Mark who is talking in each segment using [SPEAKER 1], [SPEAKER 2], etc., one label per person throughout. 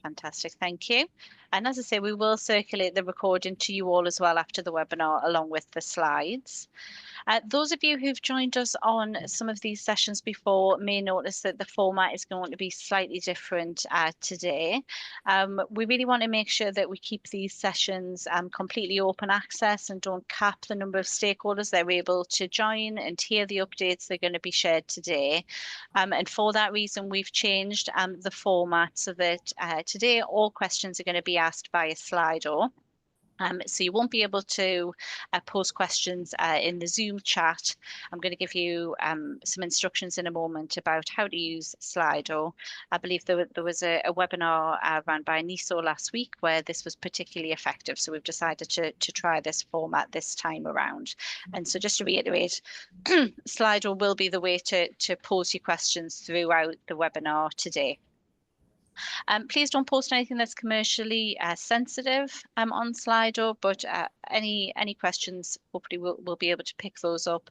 [SPEAKER 1] Fantastic, thank you. And as I say, we will circulate the recording to you all as well after the webinar, along with the slides. Those of you who've joined us on some of these sessions before may notice that the format is going to be slightly different today. We really want to make sure that we keep these sessions completely open access and don't cap the number of stakeholders that are able to join and hear the updates that are going to be shared today. And for that reason, we've changed the format so that today all questions are going to be asked via Slido. So you won't be able to post questions in the Zoom chat. I'm going to give you some instructions in a moment about how to use Slido. I believe there was a webinar run by NESO last week where this was particularly effective. So we've decided to try this format this time around. And so just to reiterate, Slido will be the way to pose your questions throughout the webinar today. Please don't post anything that's commercially sensitive on Slido, but any questions, hopefully we'll be able to pick those up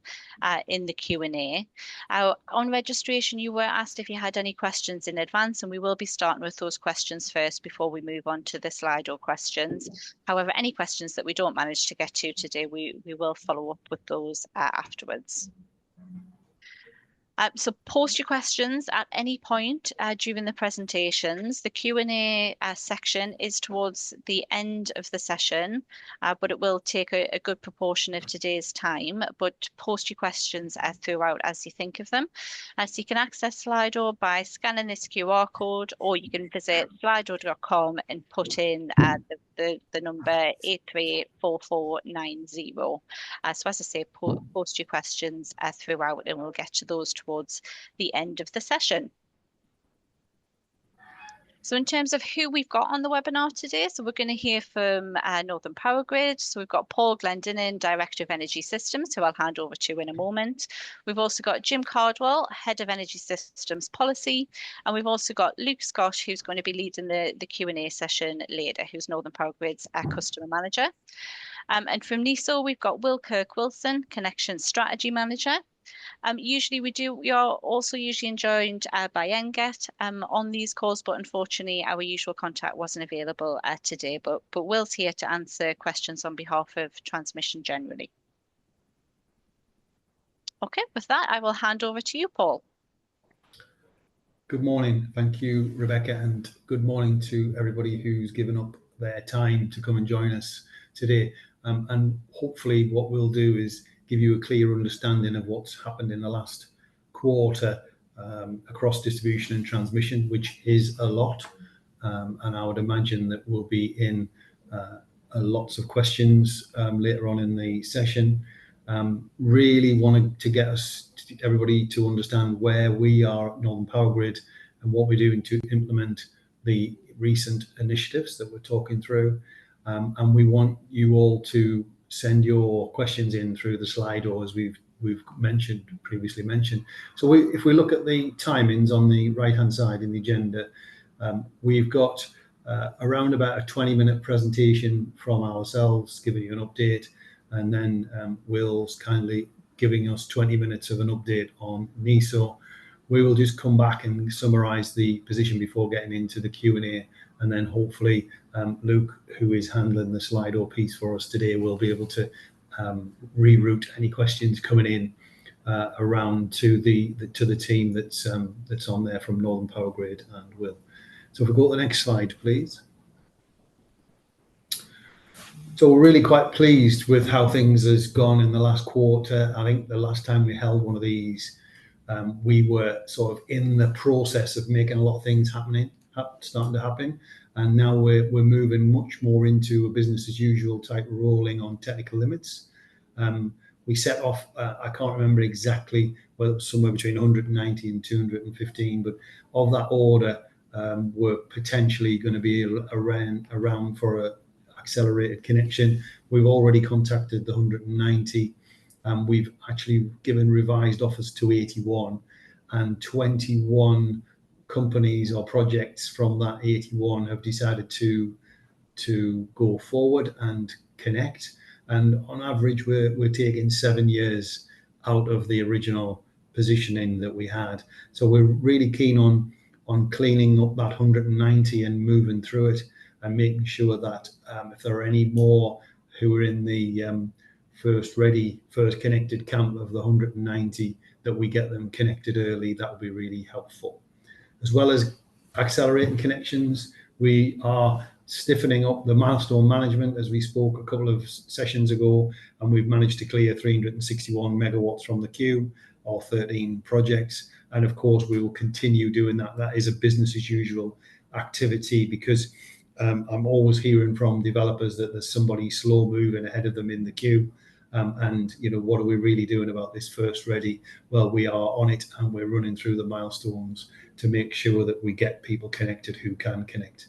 [SPEAKER 1] in the Q&A. On registration, you were asked if you had any questions in advance, and we will be starting with those questions first before we move on to the Slido questions. However, any questions that we don't manage to get to today, we will follow up with those afterwards. So post your questions at any point during the presentations. The Q&A section is towards the end of the session, but it will take a good proportion of today's time. But post your questions throughout as you think of them. So you can access Slido by scanning this QR code, or you can visit slido.com and put in the number 834490. So as I say, post your questions throughout, and we'll get to those towards the end of the session. So in terms of who we've got on the webinar today, so we're going to hear from Northern Powergrid. So we've got Paul Glendinning, Director of Energy Systems, who I'll hand over to in a moment. We've also got Jim Cardwell, Head of Energy Systems Policy. And we've also got Luke Scott, who's going to be leading the Q&A session later, who's Northern Powergrid's Customer Manager. And from NESO, we've got Will Kirk-Wilson, Connection Strategy Manager. We are also usually joined by NGET on these calls, but unfortunately our usual contact wasn't available today, but Will's here to answer questions on behalf of transmission generally. Okay, with that, I will hand over to you, Paul.
[SPEAKER 2] Good morning. Thank you, Rebecca, and good morning to everybody who's given up their time to come and join us today. And hopefully what we'll do is give you a clear understanding of what's happened in the last quarter across distribution and transmission, which is a lot. And I would imagine that we'll be in lots of questions later on in the session. Really wanted to get everybody to understand where we are at Northern Powergrid and what we're doing to implement the recent initiatives that we're talking through. And we want you all to send your questions in through the Slido, as we've previously mentioned. So if we look at the timings on the right-hand side in the agenda, we've got around about a 20-minute presentation from ourselves, giving you an update, and then Will's kindly giving us 20 minutes of an update on NESO. We will just come back and summarise the position before getting into the Q&A, and then hopefully Luke, who is handling the Slido piece for us today, will be able to reroute any questions coming in around to the team that's on there from Northern Powergrid and Will. So if we go to the next slide, please. So we're really quite pleased with how things has gone in the last quarter. I think the last time we held one of these, we were sort of in the process of making a lot of things starting to happen, and now we're moving much more into a business as usual type of rolling on technical limits. We set off, I can't remember exactly whether it was somewhere between 190 and 215, but of that order were potentially going to be around for an accelerated connection. We've already contacted the 190, and we've actually given revised offers to 81, and 21 companies or projects from that 81 have decided to go forward and connect. And on average, we're taking 7 years out of the original positioning that we had. So we're really keen on on cleaning up that 190 and moving through it, and making sure that if there are any more who are in the first connected camp of the 190, that we get them connected early. That would be really helpful. As well as accelerating connections, we are stiffening up the milestone management, as we spoke a couple of sessions ago, and we've managed to clear 361 megawatts from the queue, or 13 projects. And of course, we will continue doing that. That is a business as usual activity, because I'm always hearing from developers that there's somebody slow moving ahead of them in the queue. And what are we really doing about this first ready? Well, we are on it, and we're running through the milestones to make sure that we get people connected who can connect.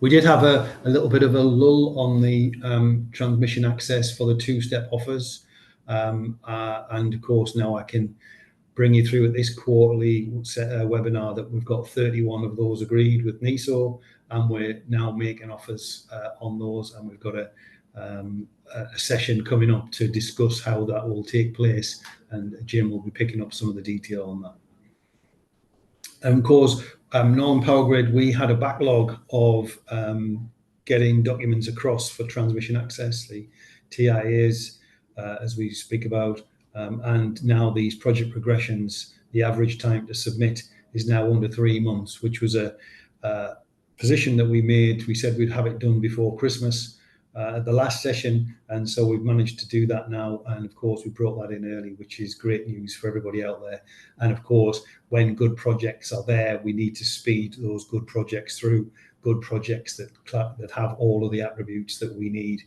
[SPEAKER 2] We did have a little bit of a lull on the transmission access for the two-step offers, and of course now I can bring you through at this quarterly webinar that we've got 31 of those agreed with NESO, and we're now making offers on those, and we've got a session coming up to discuss how that will take place, and Jim will be picking up some of the detail on that. And of course, Northern Powergrid, we had a backlog of getting documents across for transmission access, the TIAs, as we speak about, and now these project progressions, the average time to submit is now under 3 months, which was a position that we made. We said we'd have it done before Christmas at the last session, and so we've managed to do that now. And of course, we brought that in early, which is great news for everybody out there. And of course, when good projects are there, we need to speed those good projects through. Good projects that have all of the attributes that we need,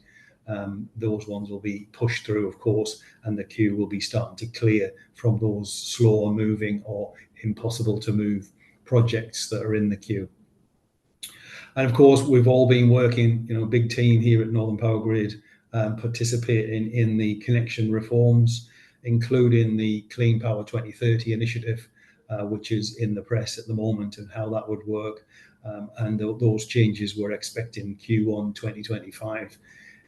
[SPEAKER 2] those ones will be pushed through, of course, and the queue will be starting to clear from those slower moving or impossible to move projects that are in the queue. And of course, we've all been working, a big team here at Northern Powergrid, participating in the connection reforms, including the Clean Power 2030 initiative, which is in the press at the moment, and how that would work. And those changes we're expecting Q1 2025.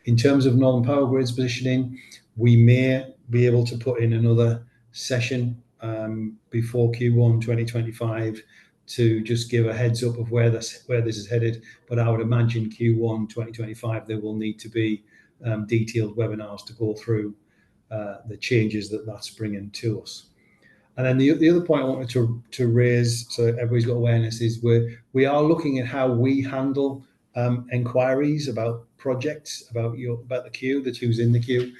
[SPEAKER 2] In terms of Northern Powergrid's positioning, we may be able to put in another session before Q1 2025 to just give a heads up of where this is headed. But I would imagine Q1 2025 there will need to be detailed webinars to go through the changes that's bringing to us. And then the other point I wanted to raise, so everybody's got awareness, is we are looking at how we handle inquiries about projects, about the queue, that's who's in the queue,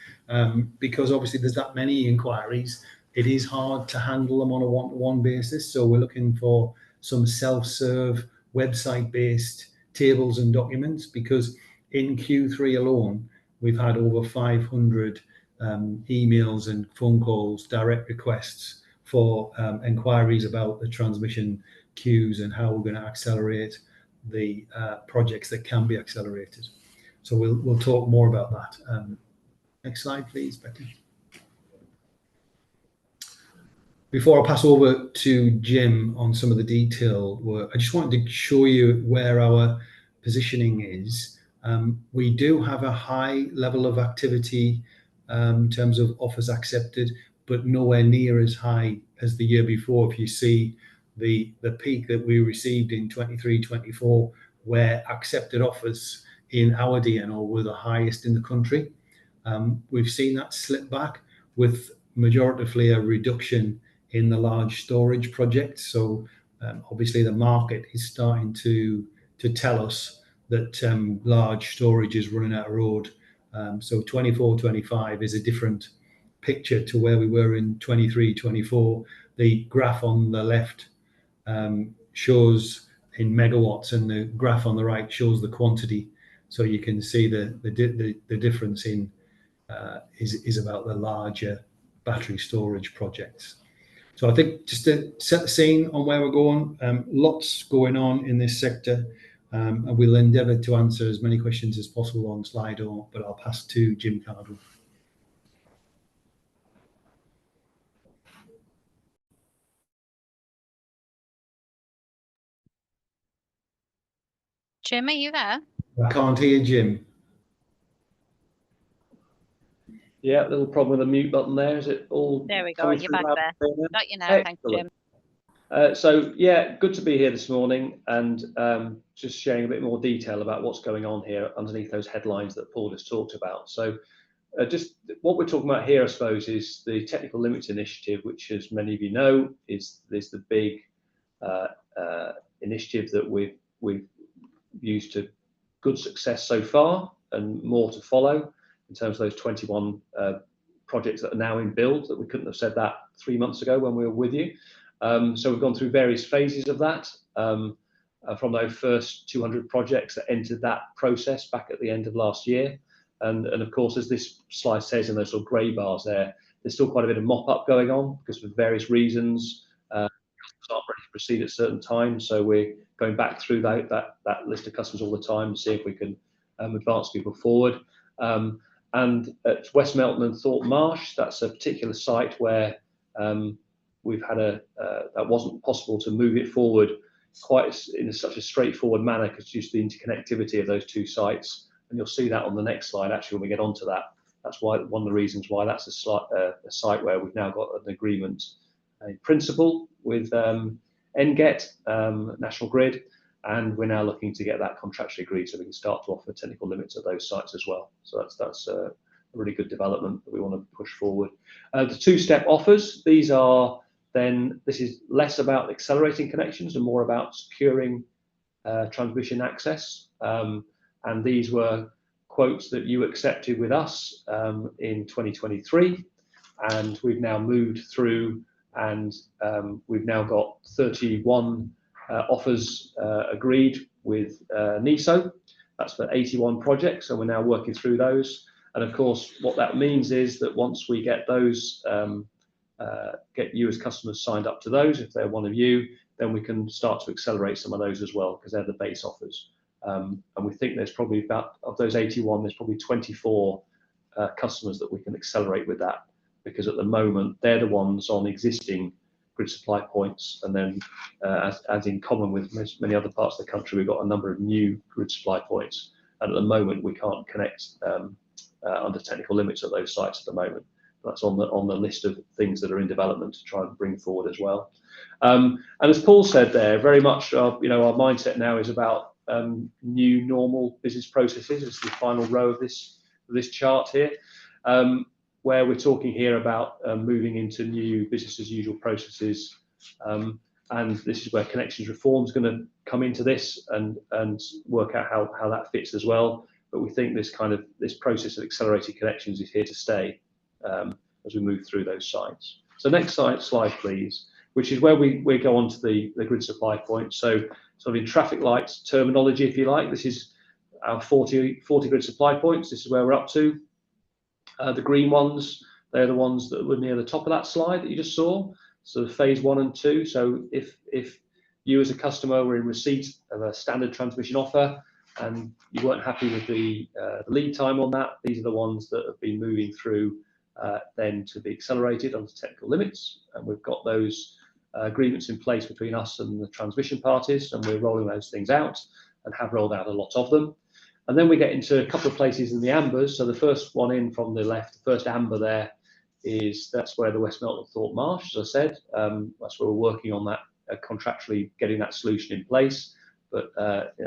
[SPEAKER 2] because obviously there's that many inquiries. It is hard to handle them on a one-to-one basis. So we're looking for some self-serve website-based tables and documents, because in Q3 alone, we've had over 500 emails and phone calls, direct requests for inquiries about the transmission queues and how we're going to accelerate the projects that can be accelerated. So we'll talk more about that. Next slide, please, Becky. Before I pass over to Jim on some of the detail work, I just wanted to show you where our positioning is. We do have a high level of activity in terms of offers accepted, but nowhere near as high as the year before. If you see the peak that we received in 23-24, where accepted offers in our DNO were the highest in the country. We've seen that slip back with majoritively a reduction in the large storage projects. So obviously the market is starting to tell us that large storage is running out of road. So 24-25 is a different picture to where we were in 23-24. The graph on the left shows in megawatts, and the graph on the right shows the quantity. So you can see the difference in is about the larger battery storage projects. So I think just to set the scene on where we're going, lots going on in this sector, and we'll endeavour to answer as many questions as possible on Slido, but I'll pass to Jim Cardwell.
[SPEAKER 1] Jim, are you there?
[SPEAKER 2] I can't hear Jim.
[SPEAKER 3] Yeah, little problem with the mute button there. Is it all?
[SPEAKER 1] There we go. You're back there. Got you now. Excellent. Thanks, Jim.
[SPEAKER 3] So yeah, good to be here this morning and just sharing a bit more detail about what's going on here underneath those headlines that Paul just talked about. So just what we're talking about here, I suppose, is the Technical Limits Initiative, which, as many of you know, is the big initiative that we've used to good success so far, and more to follow in terms of those 21 projects that are now in build. That we couldn't have said that 3 months ago when we were with you. So we've gone through various phases of that, from those first 200 projects that entered that process back at the end of last year. And of course, as this slide says in those sort of grey bars there, there's still quite a bit of mop-up going on because for various reasons, customers aren't ready to proceed at certain times. So we're going back through that list of customers all the time to see if we can advance people forward. And at West Melton and Thorpe Marsh, that's a particular site where we've had that wasn't possible to move it forward quite in such a straightforward manner because due to the interconnectivity of those two sites. And you'll see that on the next slide, actually, when we get onto that. That's why one of the reasons why that's a site where we've now got an agreement in principle with NGET, National Grid, and we're now looking to get that contractually agreed so we can start to offer technical limits at those sites as well. So that's a really good development that we want to push forward. The two-step offers, this is less about accelerating connections and more about securing transmission access. And these were quotes that you accepted with us in 2023, and we've now moved through, and we've now got 31 offers agreed with NESO. That's for 81 projects, and we're now working through those. And of course, what that means is that once we get those, get you as customers signed up to those, if they're one of you, then we can start to accelerate some of those as well, because they're the base offers. And we think there's probably of those 81, there's probably 24 customers that we can accelerate with that, because at the moment they're the ones on existing grid supply points, and then as in common with many other parts of the country, we've got a number of new grid supply points, and at the moment we can't connect under technical limits at those sites at the moment. That's on the list of things that are in development to try and bring forward as well. And as Paul said there, very much our mindset now is about new normal business processes. It's the final row of this chart here, where we're talking here about moving into new business as usual processes, and this is where connections reform is going to come into this and work out how that fits as well. But we think this process of accelerated connections is here to stay as we move through those sites. So next slide, please, which is where we go on to the grid supply point. So sort of in traffic lights terminology, if you like, this is our 40 grid supply points. This is where we're up to. The green ones, they're the ones that were near the top of that slide that you just saw. So the phase 1 and 2. So if you as a customer were in receipt of a standard transmission offer and you weren't happy with the lead time on that, these are the ones that have been moving through then to be accelerated onto technical limits. And we've got those agreements in place between us and the transmission parties, and we're rolling those things out and have rolled out a lot of them. And then we get into a couple of places in the ambers. So the first one in from the left, the first amber there, that's where the West Melton Thorpe Marsh, as I said, that's where we're working on that, contractually getting that solution in place. But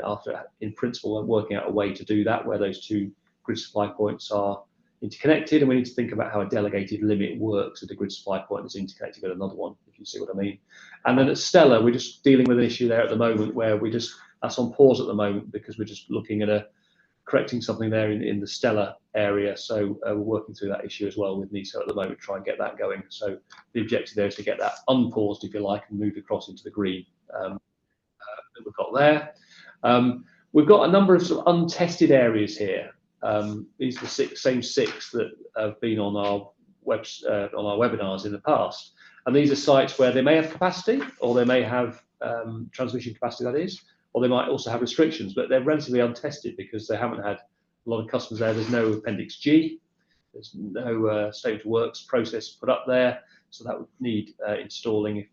[SPEAKER 3] after, in principle, we're working out a way to do that where those two grid supply points are interconnected, and we need to think about how a delegated limit works at a grid supply point that's interconnected with another one, if you see what I mean. And then at Stella, we're just dealing with an issue there at the moment where that's on pause at the moment because we're just looking at correcting something there in the Stella area. So we're working through that issue as well with NESO at the moment, try and get that going. So the objective there is to get that unpaused, if you like, and moved across into the green that we've got there. We've got a number of sort of untested areas here. These are the same six that have been on our webinars in the past, and these are sites where they may have capacity, or they may have transmission capacity, that is, or they might also have restrictions, but they're relatively untested because they haven't had a lot of customers there. There's no Appendix G, there's no statement of works process put up there, so that would need installing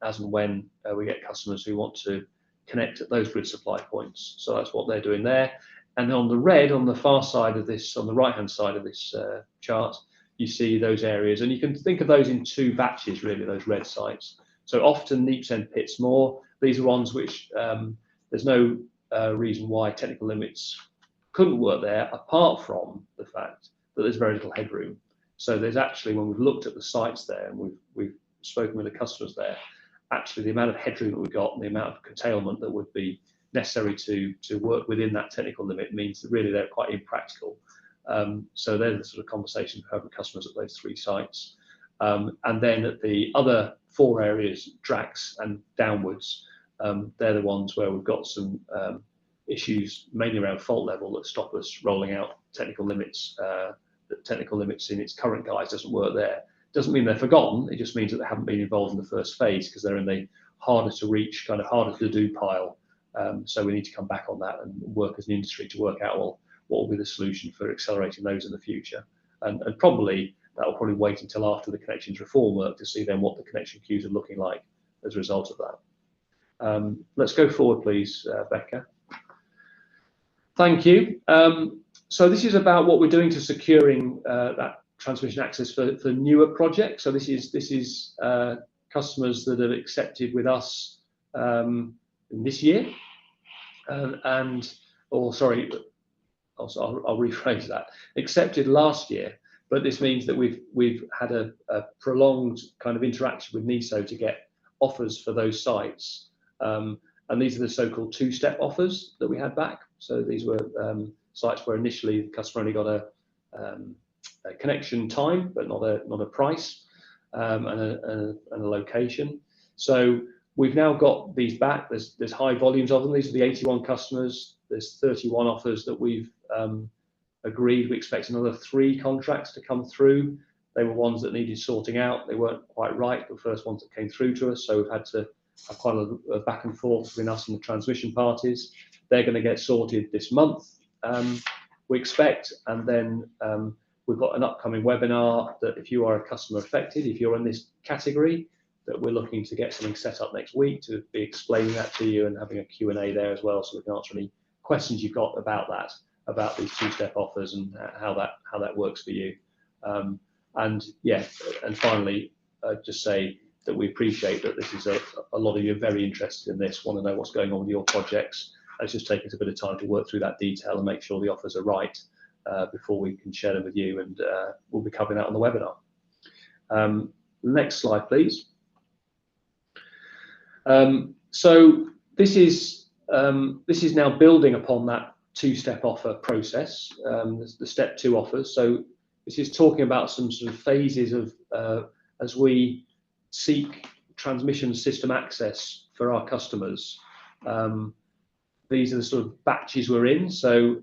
[SPEAKER 3] as and when we get customers who want to connect at those grid supply points. So that's what they're doing there. And on the red, on the far side of this, on the right-hand side of this chart, you see those areas. And you can think of those in two batches, really, those red sites. So often NEEPs end pits more. These are ones which there's no reason why technical limits couldn't work there, apart from the fact that there's very little headroom. So there's actually, when we've looked at the sites there and we've spoken with the customers there, actually the amount of headroom that we've got and the amount of curtailment that would be necessary to work within that technical limit means that really they're quite impractical. So they're the sort of conversations we're having with customers at those 3 sites. And then at the other 4 areas, Drax and downwards, they're the ones where we've got some issues mainly around fault level that stop us rolling out technical limits. That technical limits in its current guise doesn't work there. Doesn't mean they're forgotten, it just means that they haven't been involved in the first phase because they're in the harder to reach, kind of harder to do pile. So we need to come back on that and work as an industry to work out, well, what will be the solution for accelerating those in the future. And probably that will probably wait until after the connections reform work to see then what the connection queues are looking like as a result of that. Let's go forward, please, Becca. Thank you. So this is about what we're doing to securing that transmission access for newer projects. So this is customers that have accepted with us this year, I'll rephrase that. Accepted last year, but this means that we've had a prolonged kind of interaction with NESO to get offers for those sites. And these are the so-called 2-step offers that we had back. So these were sites where initially the customer only got a connection time, but not a price, and a location. So we've now got these back. There's high volumes of them. These are the 81 customers. There's 31 offers that we've agreed. We expect another 3 contracts to come through. They were ones that needed sorting out. They weren't quite right, the first ones that came through to us. So we've had to have quite a back and forth between us and the transmission parties. They're going to get sorted this month, we expect. And then we've got an upcoming webinar that if you are a customer affected, if you're in this category, that we're looking to get something set up next week to be explaining that to you and having a Q&A there as well, so we can answer any questions you've got about that, about these 2-step offers and how that works for you. And yeah, and finally, just say that we appreciate that this is a lot of you are very interested in this, want to know what's going on with your projects. It's just taken us a bit of time to work through that detail and make sure the offers are right before we can share them with you, and we'll be covering that on the webinar. Next slide, please. So this is now building upon that 2-step offer process, the step 2 offers. So this is talking about some sort of phases of as we seek transmission system access for our customers. These are the sort of batches we're in. So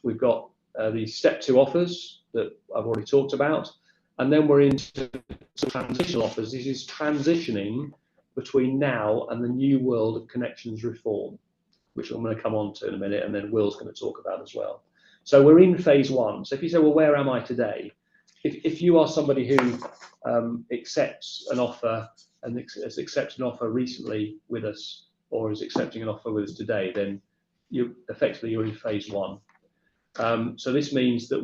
[SPEAKER 3] we've got these step 2 offers that I've already talked about, and then we're into transitional offers. This is transitioning between now and the new world of connections reform, which I'm going to come on to in a minute, and then Will's going to talk about as well. So we're in phase 1. So if you say, well, where am I today? If you are somebody who accepts an offer and has accepted an offer recently with us, or is accepting an offer with us today, then you're in phase 1. So this means that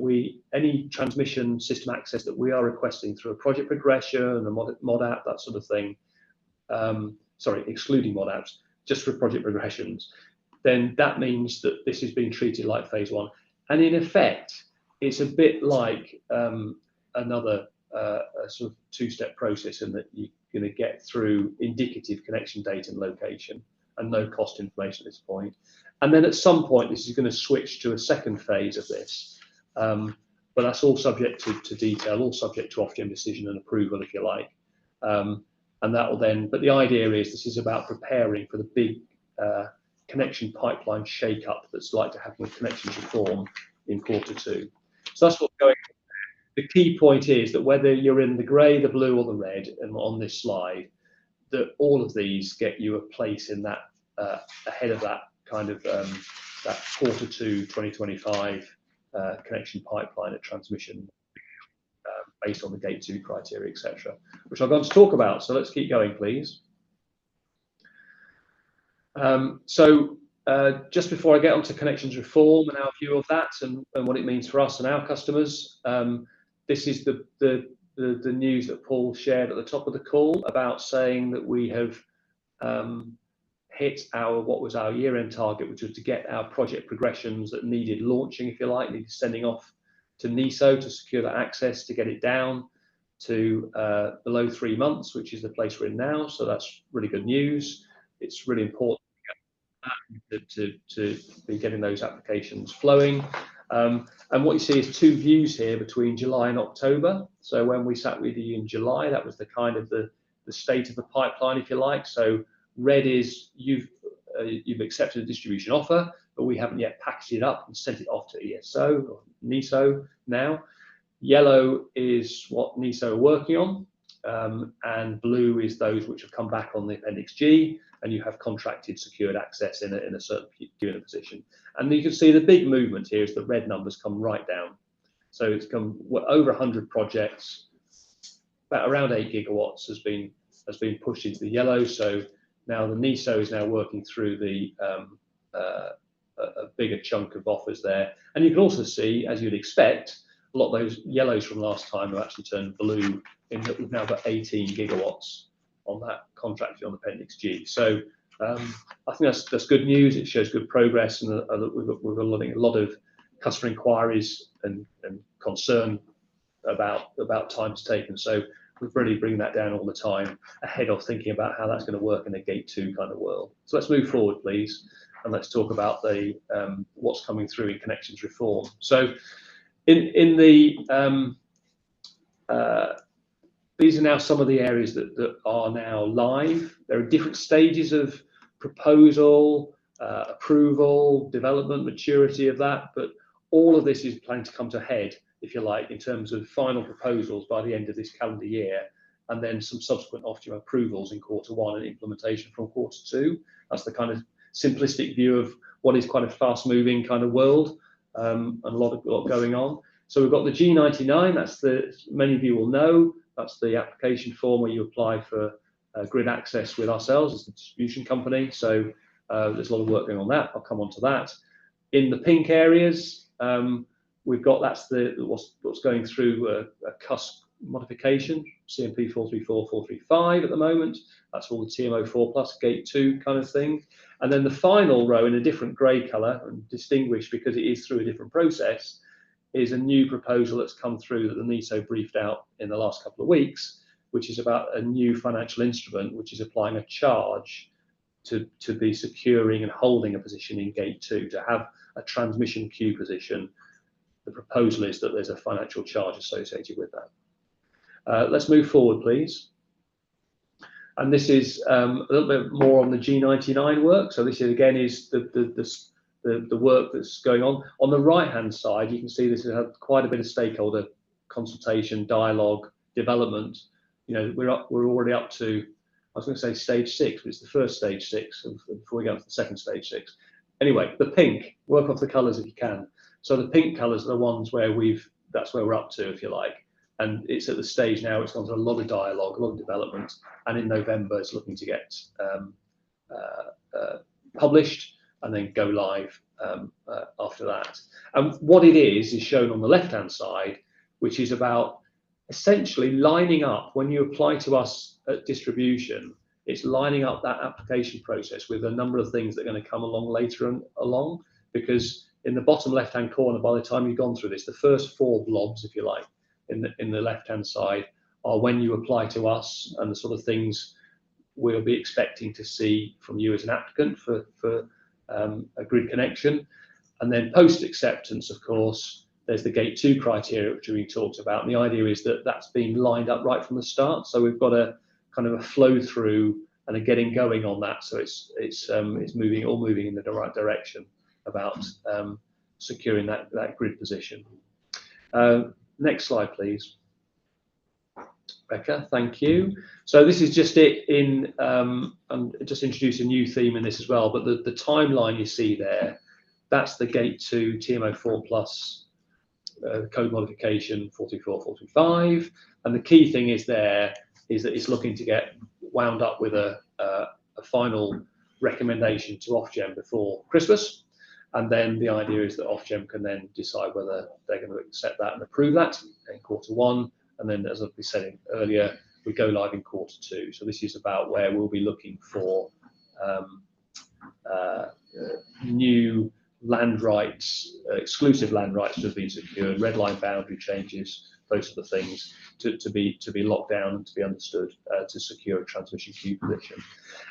[SPEAKER 3] any transmission system access that we are requesting through a project progression and a mod app, that sort of thing, sorry, excluding mod apps, just for project progressions, then that means that this is being treated like phase 1. And in effect, it's a bit like another sort of 2-step process, in that you're going to get through indicative connection date and location and no cost information at this point. And then at some point, this is going to switch to a second phase of this. But that's all subject to detail, all subject to Ofgem decision and approval, if you like. And that will then, but the idea is this is about preparing for the big connection pipeline shake-up that's like to happen with connections reform in Q2. So that's what's going on. The key point is that whether you're in the grey, the blue or the red, and on this slide, that all of these get you a place in that ahead of that kind of that Q2 2025 connection pipeline at transmission, based on the Gate 2 criteria, etc., which I'm going to talk about. So let's keep going, please. So just before I get onto connections reform and our view of that and what it means for us and our customers, this is the the news that Paul shared at the top of the call about saying that we have hit what was our year-end target, which was to get our project progressions that needed launching, if you like, needed sending off to NESO to secure that access, to get it down to below 3 months, which is the place we're in now. So that's really good news. It's really important to be getting those applications flowing. And what you see is 2 views here between July and October. So when we sat with you in July, that was the kind of the state of the pipeline, if you like. So red is you've accepted a distribution offer, but we haven't yet packaged it up and sent it off to ESO or NESO now. Yellow is what NESO are working on, and blue is those which have come back on the Appendix G, and you have contracted secured access in a certain given position. And you can see the big movement here is the red numbers come right down. So it's come over 100 projects, about around 8 gigawatts has been pushed into the yellow. So now the NESO is now working through a bigger chunk of offers there. And you can also see, as you'd expect, a lot of those yellows from last time have actually turned blue in that we've now got 18 gigawatts on that contract on Appendix G. So I think that's good news. It shows good progress, and we've got a lot of customer inquiries and concern about times taken. So we're really bringing that down all the time ahead of thinking about how that's going to work in a Gate 2 kind of world. So let's move forward, please, and let's talk about the what's coming through in connections reform. So in the these are now some of the areas that are now live. There are different stages of proposal, approval, development, maturity of that, but all of this is planning to come to a head, if you like, in terms of final proposals by the end of this calendar year, and then some subsequent Ofgem approvals in Q1 and implementation from Q2. That's the kind of simplistic view of what is quite a fast-moving kind of world, and a lot going on. So we've got the G99. That's many of you will know. That's the application form where you apply for grid access with ourselves as the distribution company. So there's a lot of work going on that. I'll come on to that. In the pink areas, we've got what's going through a CUSP modification, CMP 434, 435 at the moment. That's all the TMO4 plus Gate 2 kind of thing. And then the final row in a different grey colour, and distinguished because it is through a different process, is a new proposal that's come through that the NESO briefed out in the last couple of weeks, which is about a new financial instrument which is applying a charge to be securing and holding a position in Gate 2, to have a transmission queue position. The proposal is that there's a financial charge associated with that. Let's move forward, please. And this is a little bit more on the G99 work. So this is, again, is the work that's going on. On the right-hand side, you can see this has had quite a bit of stakeholder consultation, dialogue, development. You know, we're already up to, I was going to say stage 6, but it's the first stage 6 before we go to the second stage 6. Anyway, the pink, work off the colours if you can. So the pink colours are the ones where that's where we're up to, if you like. And it's at the stage now, it's gone through a lot of dialogue, a lot of development, and in November it's looking to get published and then go live after that. And what it is shown on the left-hand side, which is about essentially lining up, when you apply to us at distribution, it's lining up that application process with a number of things that are going to come along later along, because in the bottom left-hand corner, by the time you've gone through this, the first 4 blobs, if you like, in the left-hand side are when you apply to us and the sort of things we'll be expecting to see from you as an applicant for a grid connection. And then post-acceptance, of course, there's the Gate 2 criteria, which we talked about. And the idea is that that's been lined up right from the start. So we've got a kind of a flow through and a getting going on that. So it's moving in the right direction about securing that grid position. Next slide, please. Becca, thank you. So this is just it in, and just introduce a new theme in this as well, but the timeline you see there, that's the Gate 2 TMO4 plus code modification 4445, and the key thing is that it's looking to get wound up with a final recommendation to Ofgem before Christmas, and then the idea is that Ofgem can then decide whether they're going to accept that and approve that in Q1, and then, as we said earlier, we go live in Q2. So this is about where we'll be looking for new land rights, exclusive land rights that have been secured, red line boundary changes, those sort of things to be locked down and to be understood to secure a transmission queue position.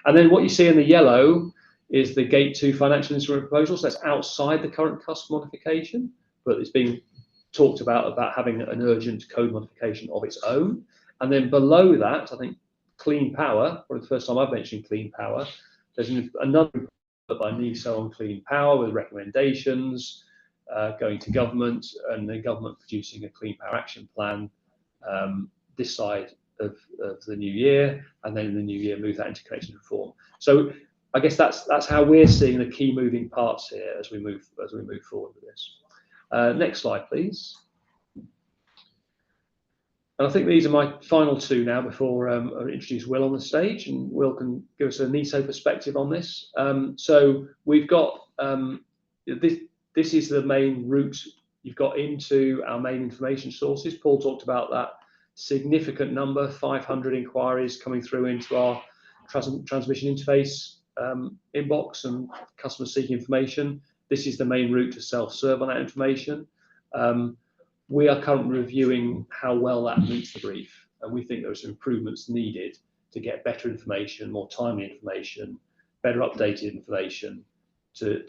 [SPEAKER 3] And then what you see in the yellow is the Gate 2 financial instrument proposals. So that's outside the current cost modification, but it's being talked about having an urgent code modification of its own. And then below that, I think clean power, probably the first time I've mentioned clean power, there's another by NESO on clean power with recommendations going to government, and the government producing a clean power action plan this side of the new year, and then in the new year move that into connections reform. So I guess that's how we're seeing the key moving parts here as we move forward with this. Next slide, please. And I think these are my final two now before I introduce Will on the stage, and Will can give us a NESO perspective on this. So we've got this is the main route you've got into our main information sources. Paul talked about that significant number, 500 inquiries coming through into our transmission interface inbox and customers seeking information. This is the main route to self-serve on that information. We are currently reviewing how well that meets the brief, and we think there are some improvements needed to get better information, more timely information, better updated information to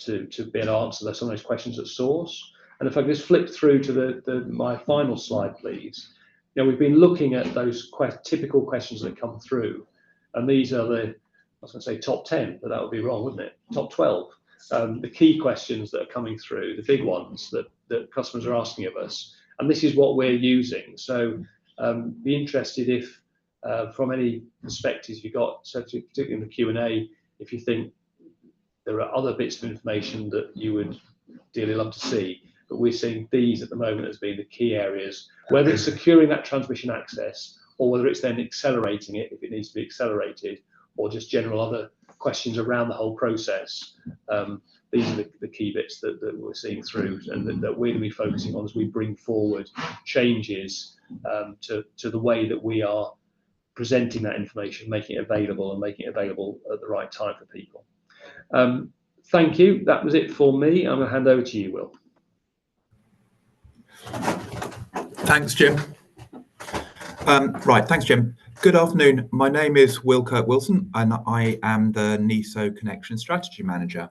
[SPEAKER 3] be able to answer some of those questions at source. And if I could just flip through to my final slide, please. You know, we've been looking at those typical questions that come through, and these are I was going to say top 10, but that would be wrong, wouldn't it? Top 12. The key questions that are coming through, the big ones that customers are asking of us. And this is what we're using. So be interested if, from any perspectives you've got, so particularly in the Q&A, if you think there are other bits of information that you would dearly love to see. But we're seeing these at the moment as being the key areas, whether it's securing that transmission access or whether it's then accelerating it if it needs to be accelerated, or just general other questions around the whole process. These are the key bits that we're seeing through, and that we're going to be focusing on as we bring forward changes to the way that we are presenting that information, making it available and making it available at the right time for people. Thank you. That was it for me. I'm going to hand over to you, Will.
[SPEAKER 4] Thanks, Jim. Right, thanks, Jim. Good afternoon. My name is Will Kirk-Wilson, and I am the NESO Connection Strategy Manager.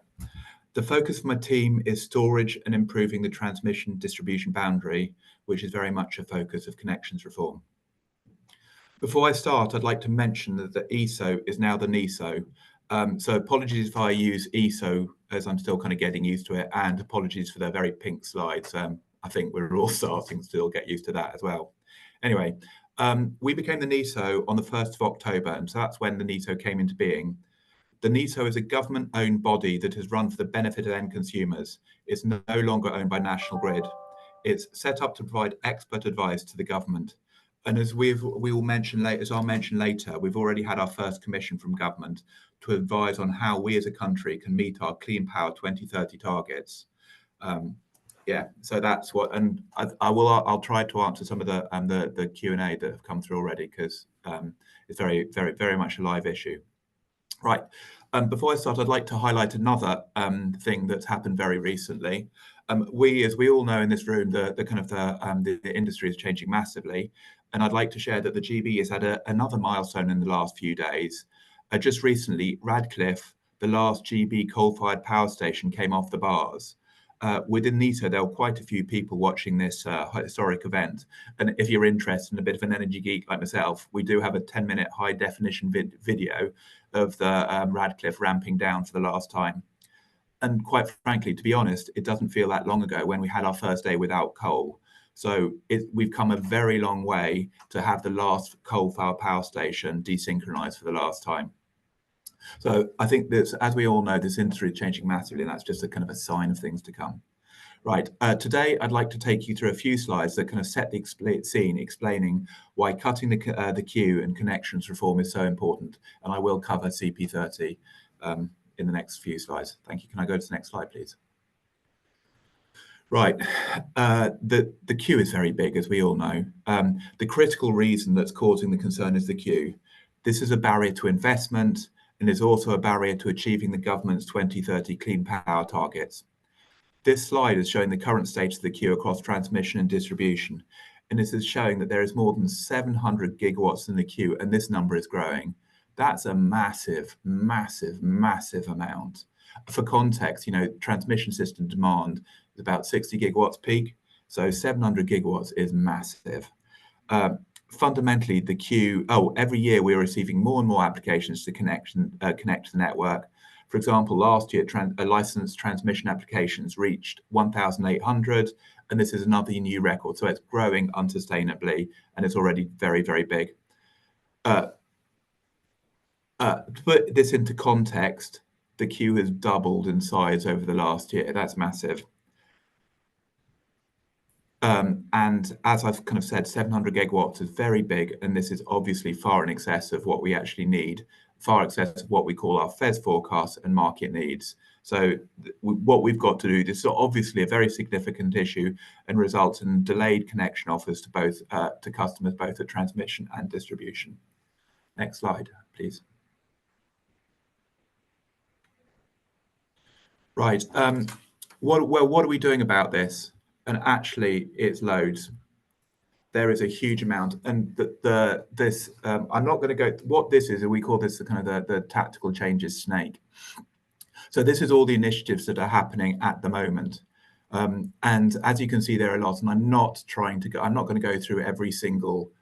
[SPEAKER 4] The focus of my team is storage and improving the transmission distribution boundary, which is very much a focus of connections reform. Before I start, I'd like to mention that the ESO is now the NESO. So apologies if I use ESO, as I'm still kind of getting used to it, and apologies for the very pink slides. I think we're all starting to still get used to that as well. Anyway, we became the NESO on the 1st of October, and so that's when the NESO came into being. The NESO is a government-owned body that is run for the benefit of end consumers. It's no longer owned by National Grid. It's set up to provide expert advice to the government. And as we will mention later, as I'll mention later, we've already had our first commission from government to advise on how we as a country can meet our Clean Power 2030 targets. Yeah, so that's what, and I'll try to answer some of the Q&A that have come through already, because it's very much a live issue. Right. Before I start, I'd like to highlight another thing that's happened very recently. As we all know in this room, the industry is changing massively, and I'd like to share that the GB has had another milestone in the last few days. Just recently, Radcliffe, the last GB coal-fired power station, came off the bars. Within NESO, there were quite a few people watching this historic event. And if you're interested in a bit of an energy geek like myself, we do have a 10-minute high-definition video of the Radcliffe ramping down for the last time. And quite frankly, to be honest, it doesn't feel that long ago when we had our first day without coal. So we've come a very long way to have the last coal-fired power station desynchronized for the last time. So I think that, as we all know, this industry is changing massively, and that's just a kind of a sign of things to come. Right, today I'd like to take you through a few slides that kind of set the scene, explaining why cutting the queue and connections reform is so important, and I will cover CP30 in the next few slides. Thank you. Can I go to the next slide, please? Right. The queue is very big, as we all know. The critical reason that's causing the concern is the queue. This is a barrier to investment and is also a barrier to achieving the government's 2030 clean power targets. This slide is showing the current state of the queue across transmission and distribution, and this is showing that there is more than 700 gigawatts in the queue, and this number is growing. That's a massive, massive, massive amount. For context, transmission system demand is about 60 gigawatts peak, so 700 gigawatts is massive. Fundamentally, the queue, every year we're receiving more and more applications to connect to the network. For example, last year, licensed transmission applications reached 1,800, and this is another new record. So it's growing unsustainably, and it's already very, very big. To put this into context, the queue has doubled in size over the last year. That's massive. And as I've kind of said, 700 gigawatts is very big, and this is obviously far in excess of what we actually need, far excess of what we call our FES forecasts and market needs. So what we've got to do, this is obviously a very significant issue and results in delayed connection offers to both to customers, both at transmission and distribution. Next slide, please. Right. What are we doing about this? And actually, it's loads. There is a huge amount, and I'm not going to go. What this is, we call this the kind of the tactical changes snake. So this is all the initiatives that are happening at the moment, and as you can see, there are a lot. And I'm not going to go through every single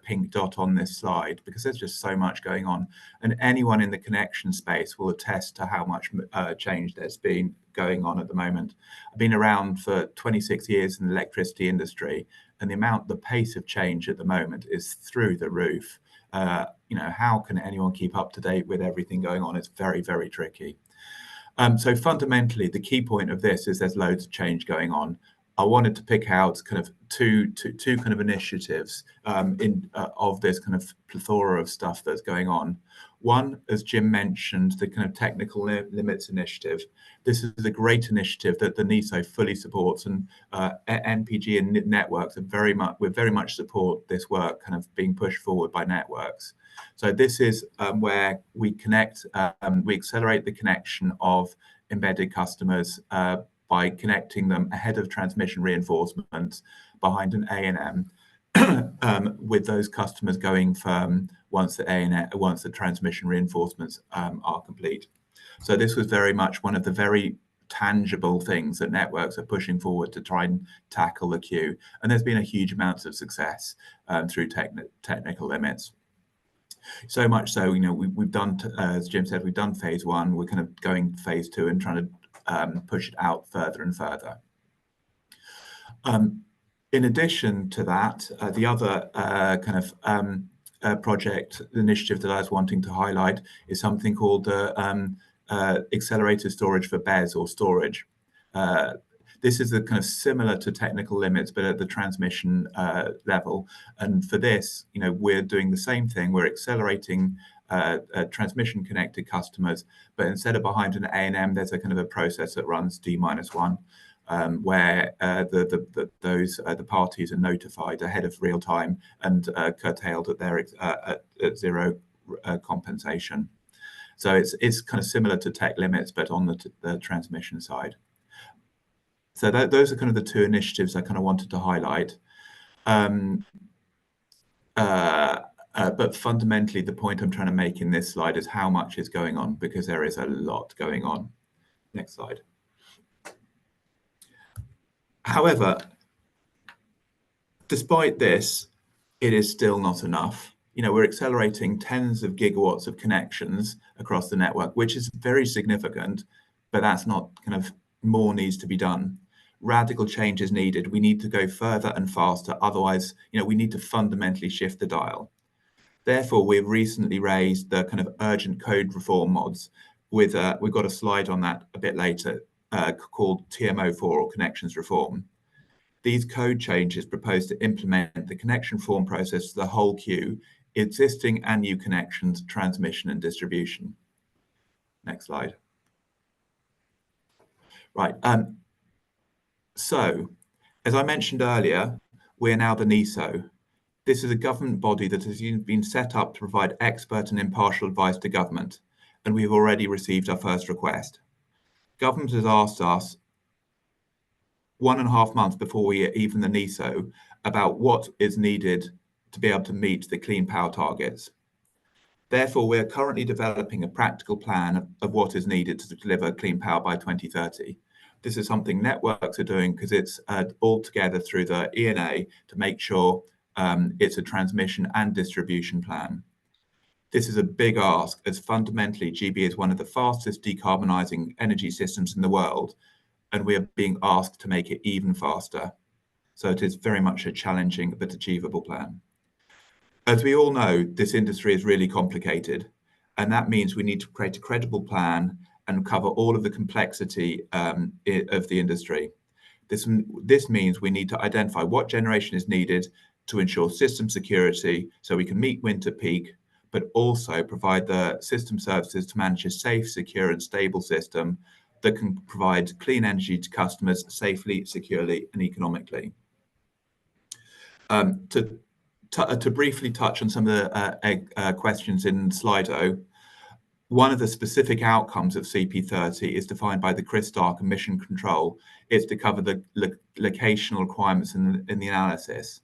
[SPEAKER 4] pink dot on this slide because there's just so much going on, and anyone in the connection space will attest to how much change there's been going on at the moment. I've been around for 26 years in the electricity industry, and the pace of change at the moment is through the roof. How can anyone keep up to date with everything going on? It's very, very tricky. So fundamentally, the key point of this is there's loads of change going on. I wanted to pick out kind of two kind of initiatives of this kind of plethora of stuff that's going on. One, as Jim mentioned, the kind of technical limits initiative. This is a great initiative that the NESO fully supports, and NPG and networks we very much support this work kind of being pushed forward by networks. So this is where we accelerate the connection of embedded customers by connecting them ahead of transmission reinforcement behind an A&M, with those customers going firm once the transmission reinforcements are complete. So this was very much one of the very tangible things that networks are pushing forward to try and tackle the queue. And there's been a huge amount of success through technical limits. So much so, we've done, as Jim said, we've done phase one. We're kind of going phase two and trying to push it out further and further. In addition to that, the other kind of project initiative that I was wanting to highlight is something called accelerated storage for BESS or storage. This is kind of similar to technical limits, but at the transmission level. And for this, we're doing the same thing. We're accelerating transmission connected customers, but instead of behind an A&M, there's a kind of a process that runs D-1, where the parties are notified ahead of real time and curtailed at their at zero compensation. So it's kind of similar to tech limits, but on the transmission side. So those are kind of the two initiatives I kind of wanted to highlight. But fundamentally, the point I'm trying to make in this slide is how much is going on, because there is a lot going on. Next slide. However, despite this, it is still not enough. We're accelerating tens of gigawatts of connections across the network, which is very significant, but that's not kind of more needs to be done. Radical change is needed. We need to go further and faster. Otherwise, we need to fundamentally shift the dial. Therefore, we've recently raised the kind of urgent code reform mods we've got a slide on that a bit later called TMO4 or connections reform. These code changes propose to implement the connection form process to the whole queue, existing and new connections, transmission and distribution. Next slide. Right. So, as I mentioned earlier, we are now the NESO. This is a government body that has been set up to provide expert and impartial advice to government, and we've already received our first request. Government has asked us 1.5 months before we are even the NESO about what is needed to be able to meet the clean power targets. Therefore, we are currently developing a practical plan of what is needed to deliver clean power by 2030. This is something networks are doing because it's all together through the ENA to make sure it's a transmission and distribution plan. This is a big ask, as fundamentally GB is one of the fastest decarbonising energy systems in the world, and we are being asked to make it even faster. So it is very much a challenging but achievable plan. As we all know, this industry is really complicated, and that means we need to create a credible plan and cover all of the complexity of the industry. This means we need to identify what generation is needed to ensure system security so we can meet winter peak, but also provide the system services to manage a safe, secure and stable system that can provide clean energy to customers safely, securely and economically. To briefly touch on some of the questions in Slido, one of the specific outcomes of CP30 is defined by the Chris Stark emission control. It's to cover the locational requirements in the analysis.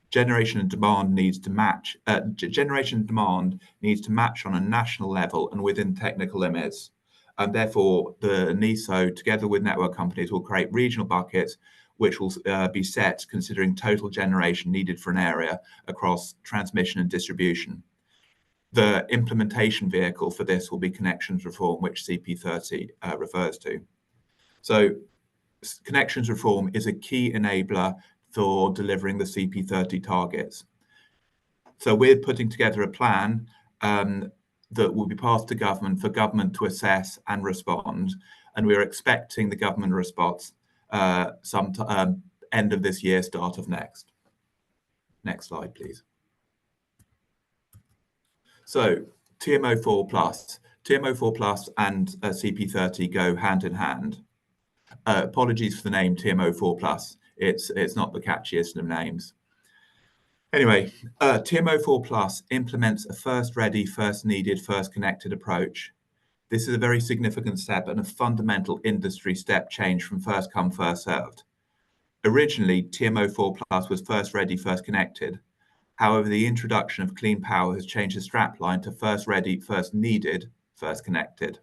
[SPEAKER 4] Generation and demand needs to match. Generation and demand needs to match on a national level and within technical limits. And therefore, the NESO, together with network companies, will create regional buckets which will be set considering total generation needed for an area across transmission and distribution. The implementation vehicle for this will be connections reform, which CP30 refers to. So connections reform is a key enabler for delivering the CP30 targets. So we're putting together a plan that will be passed to government for government to assess and respond. And we're expecting the government response end of this year, start of next. Next slide, please. So TMO4 plus. TMO4 plus and CP30 go hand in hand. Apologies for the name TMO4 plus. It's not the catchiest of names. Anyway, TMO4 plus implements a first ready, first needed, first connected approach. This is a very significant step and a fundamental industry step change from first come, first served. Originally, TMO4 plus was first ready, first connected. However, the introduction of clean power has changed the strapline to first ready, first needed, first connected.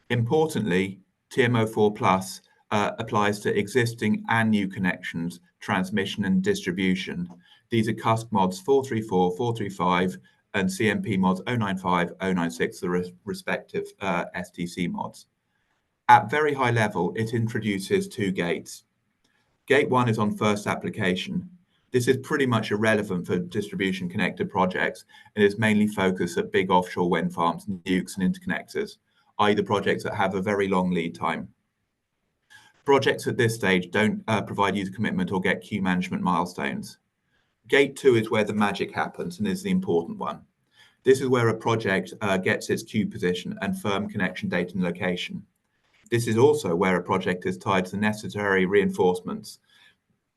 [SPEAKER 4] Importantly, TMO4 plus applies to existing and new connections, transmission and distribution. These are CUSC mods 434, 435, and CMP mods 095, 096, the respective STC mods. At very high level, it introduces two gates. Gate 1 is on first application. This is pretty much irrelevant for distribution connected projects and is mainly focused at big offshore wind farms, nukes and interconnectors, i.e. the projects that have a very long lead time. Projects at this stage don't provide user commitment or get queue management milestones. Gate 2 is where the magic happens and is the important one. This is where a project gets its queue position and firm connection date and location. This is also where a project is tied to the necessary reinforcements.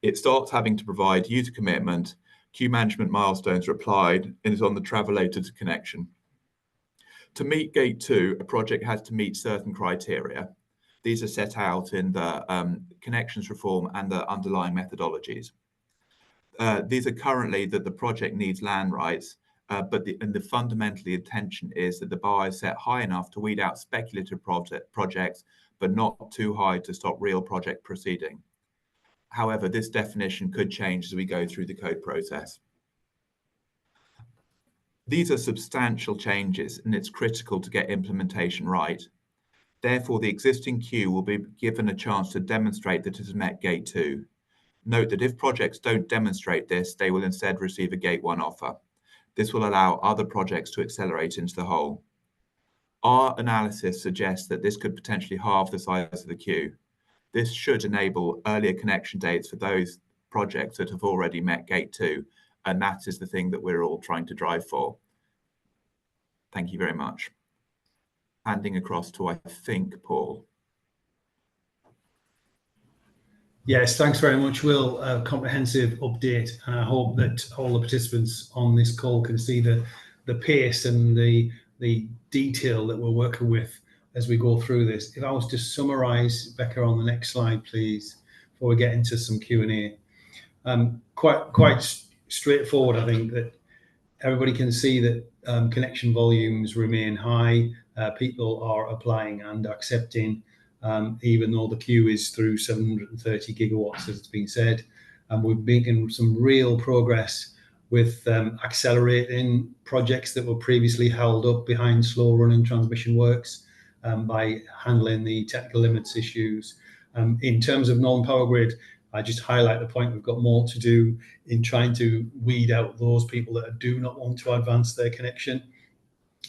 [SPEAKER 4] It starts having to provide user commitment, queue management milestones are applied, and is on the travelator to connection. To meet Gate 2, a project has to meet certain criteria. These are set out in the connections reform and the underlying methodologies. These are currently that the project needs land rights, but the fundamentally intention is that the bar is set high enough to weed out speculative projects, but not too high to stop real project proceeding. However, this definition could change as we go through the code process. These are substantial changes, and it's critical to get implementation right. Therefore, the existing queue will be given a chance to demonstrate that it has met Gate 2. Note that if projects don't demonstrate this, they will instead receive a Gate 1 offer. This will allow other projects to accelerate into the hole. Our analysis suggests that this could potentially halve the size of the queue. This should enable earlier connection dates for those projects that have already met Gate 2, and that is the thing that we're all trying to drive for. Thank you very much. Handing across to, I think, Paul.
[SPEAKER 2] Yes, thanks very much, Will. A comprehensive update, and I hope that all the participants on this call can see the pace and the detail that we're working with as we go through this. If I was to summarise, Becca, on the next slide, please, before we get into some Q&A. Quite straightforward, I think, that everybody can see that connection volumes remain high. People are applying and accepting, even though the queue is through 730 gigawatts, as it's been said. And we're making some real progress with accelerating projects that were previously held up behind slow running transmission works by handling the technical limits issues. In terms of Northern Powergrid, I just highlight the point we've got more to do in trying to weed out those people that do not want to advance their connection.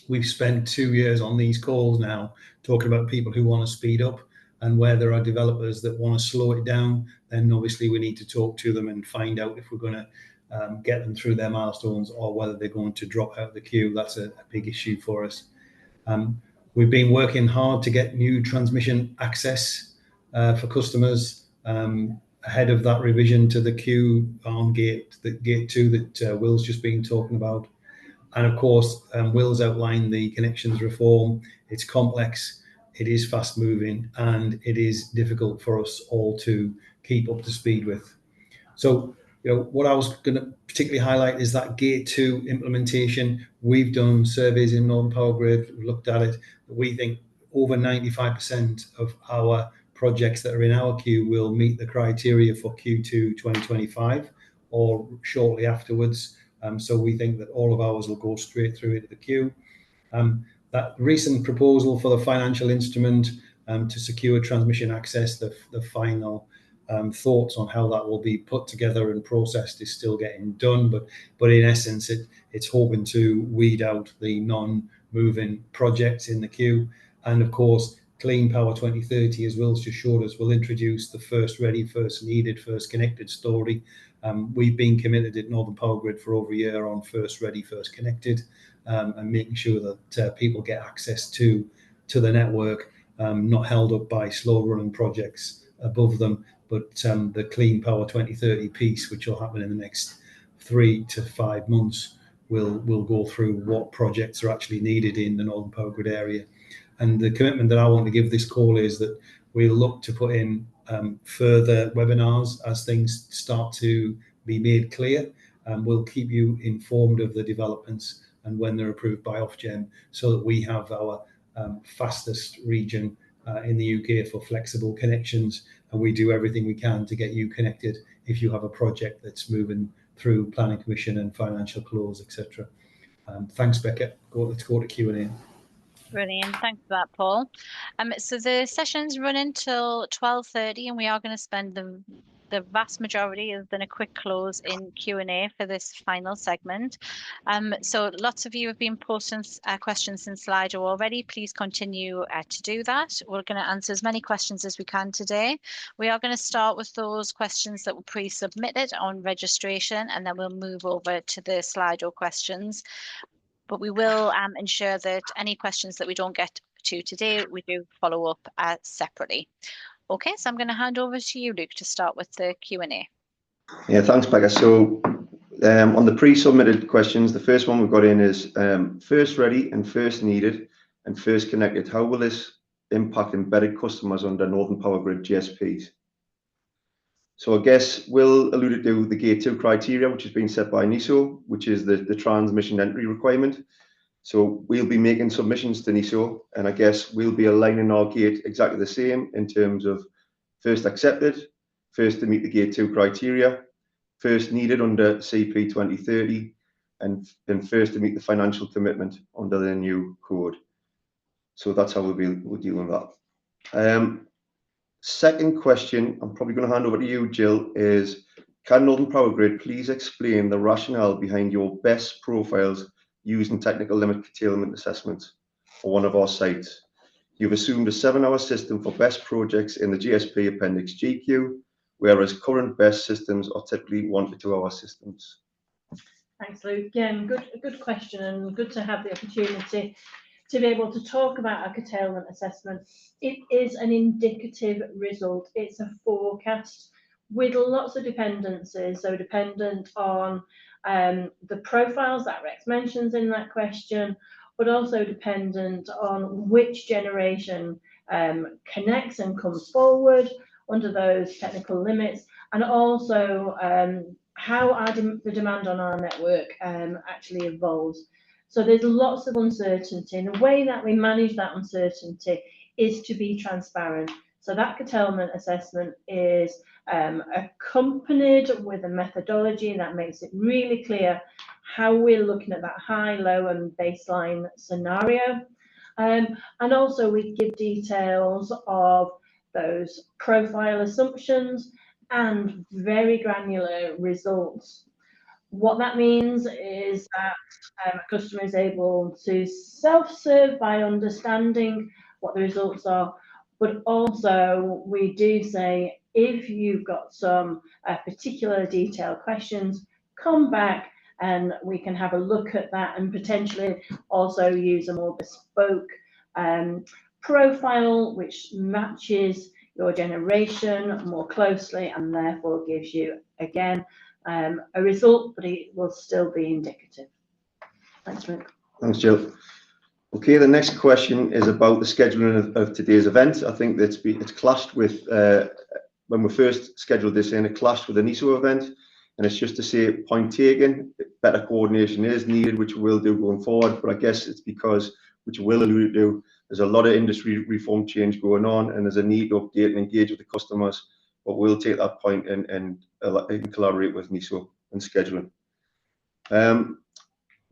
[SPEAKER 2] We've spent 2 years on these calls now talking about people who want to speed up, and where there are developers that want to slow it down, then obviously we need to talk to them and find out if we're going to get them through their milestones or whether they're going to drop out of the queue. That's a big issue for us. We've been working hard to get new transmission access for customers ahead of that revision to the queue on gate 2 that Will's just been talking about. And of course, Will's outlined the connections reform. It's complex, it is fast moving, and it is difficult for us all to keep up to speed with. So, what I was going to particularly highlight is that gate 2 implementation. We've done surveys in Northern Powergrid, we've looked at it. We think over 95% of our projects that are in our queue will meet the criteria for Q2 2025 or shortly afterwards. So we think that all of ours will go straight through into the queue. That recent proposal for the financial instrument to secure transmission access, the final thoughts on how that will be put together and processed is still getting done. But in essence, it's hoping to weed out the non-moving projects in the queue. And of course, Clean Power 2030, as Will's just showed us, will introduce the first ready, first needed, first connected story. We've been committed at Northern Powergrid for over a year on first ready, first connected, and making sure that people get access to the network, not held up by slow running projects above them, but the Clean Power 2030 piece, which will happen in the next 3 to 5 months, will go through what projects are actually needed in the Northern Powergrid area. And the commitment that I want to give this call is that we'll look to put in further webinars as things start to be made clear. We'll keep you informed of the developments and when they're approved by Ofgem, so that we have our fastest region in the UK for flexible connections, and we do everything we can to get you connected if you have a project that's moving through planning commission and financial close, etc. Thanks, Becca. Let's go to Q&A.
[SPEAKER 1] Brilliant. Thanks for that, Paul. So the session's running till 12:30, and we are going to spend the vast majority of a quick close in Q&A for this final segment. So lots of you have been posting questions in Slido already. Please continue to do that. We're going to answer as many questions as we can today. We are going to start with those questions that were pre-submitted on registration, and then we'll move over to the Slido questions. But we will ensure that any questions that we don't get to today, we do follow up separately. Okay, so I'm going to hand over to you, Luke, to start with the Q&A.
[SPEAKER 5] Yeah, thanks, Becca. So on the pre-submitted questions, the first one we've got in is first ready and first needed and first connected. How will this impact embedded customers under Northern Powergrid GSPs? So I guess Will alluded to the Gate 2 criteria, which has been set by NESO, which is the transmission entry requirement. So we'll be making submissions to NESO, and I guess we'll be aligning our gate exactly the same in terms of first accepted, first to meet the Gate 2 criteria, first needed under CP 2030, and first to meet the financial commitment under the new code. So that's how we'll deal with that. Second question, I'm probably going to hand over to you, Jill, is can Northern Powergrid please explain the rationale behind your best profiles using technical limit curtailment assessments for one of our sites? You've assumed a 7-hour system for best projects in the GSP Appendix GQ, whereas current best systems are typically 1 to 2 hour systems.
[SPEAKER 6] Thanks, Luke. Again, good question, and good to have the opportunity to be able to talk about our curtailment assessment. It is an indicative result. It's a forecast. with lots of dependencies, so dependent on the profiles that Rex mentions in that question, but also dependent on which generation connects and comes forward under those technical limits, and also how the demand on our network actually evolves. So there's lots of uncertainty, and the way that we manage that uncertainty is to be transparent. So that curtailment assessment is accompanied with a methodology that makes it really clear how we're looking at that high, low and baseline scenario. And also we give details of those profile assumptions and very granular results. What that means is that a customer is able to self-serve by understanding what the results are, but also we do say, if you've got some particular detailed questions, come back and we can have a look at that and potentially also use a more bespoke profile which matches your generation more closely and therefore gives you, again, a result, but it will still be indicative. Thanks, Rick.
[SPEAKER 5] Thanks, Jill. Okay, the next question is about the scheduling of today's event. I think that it's clashed with, when we first scheduled this in, it clashed with the NESO event, and it's just to say, point taken, better coordination is needed, which we will do going forward, but I guess it's because, which we'll allude to, there's a lot of industry reform change going on, and there's a need to update and engage with the customers, but we'll take that point and collaborate with NESO and scheduling.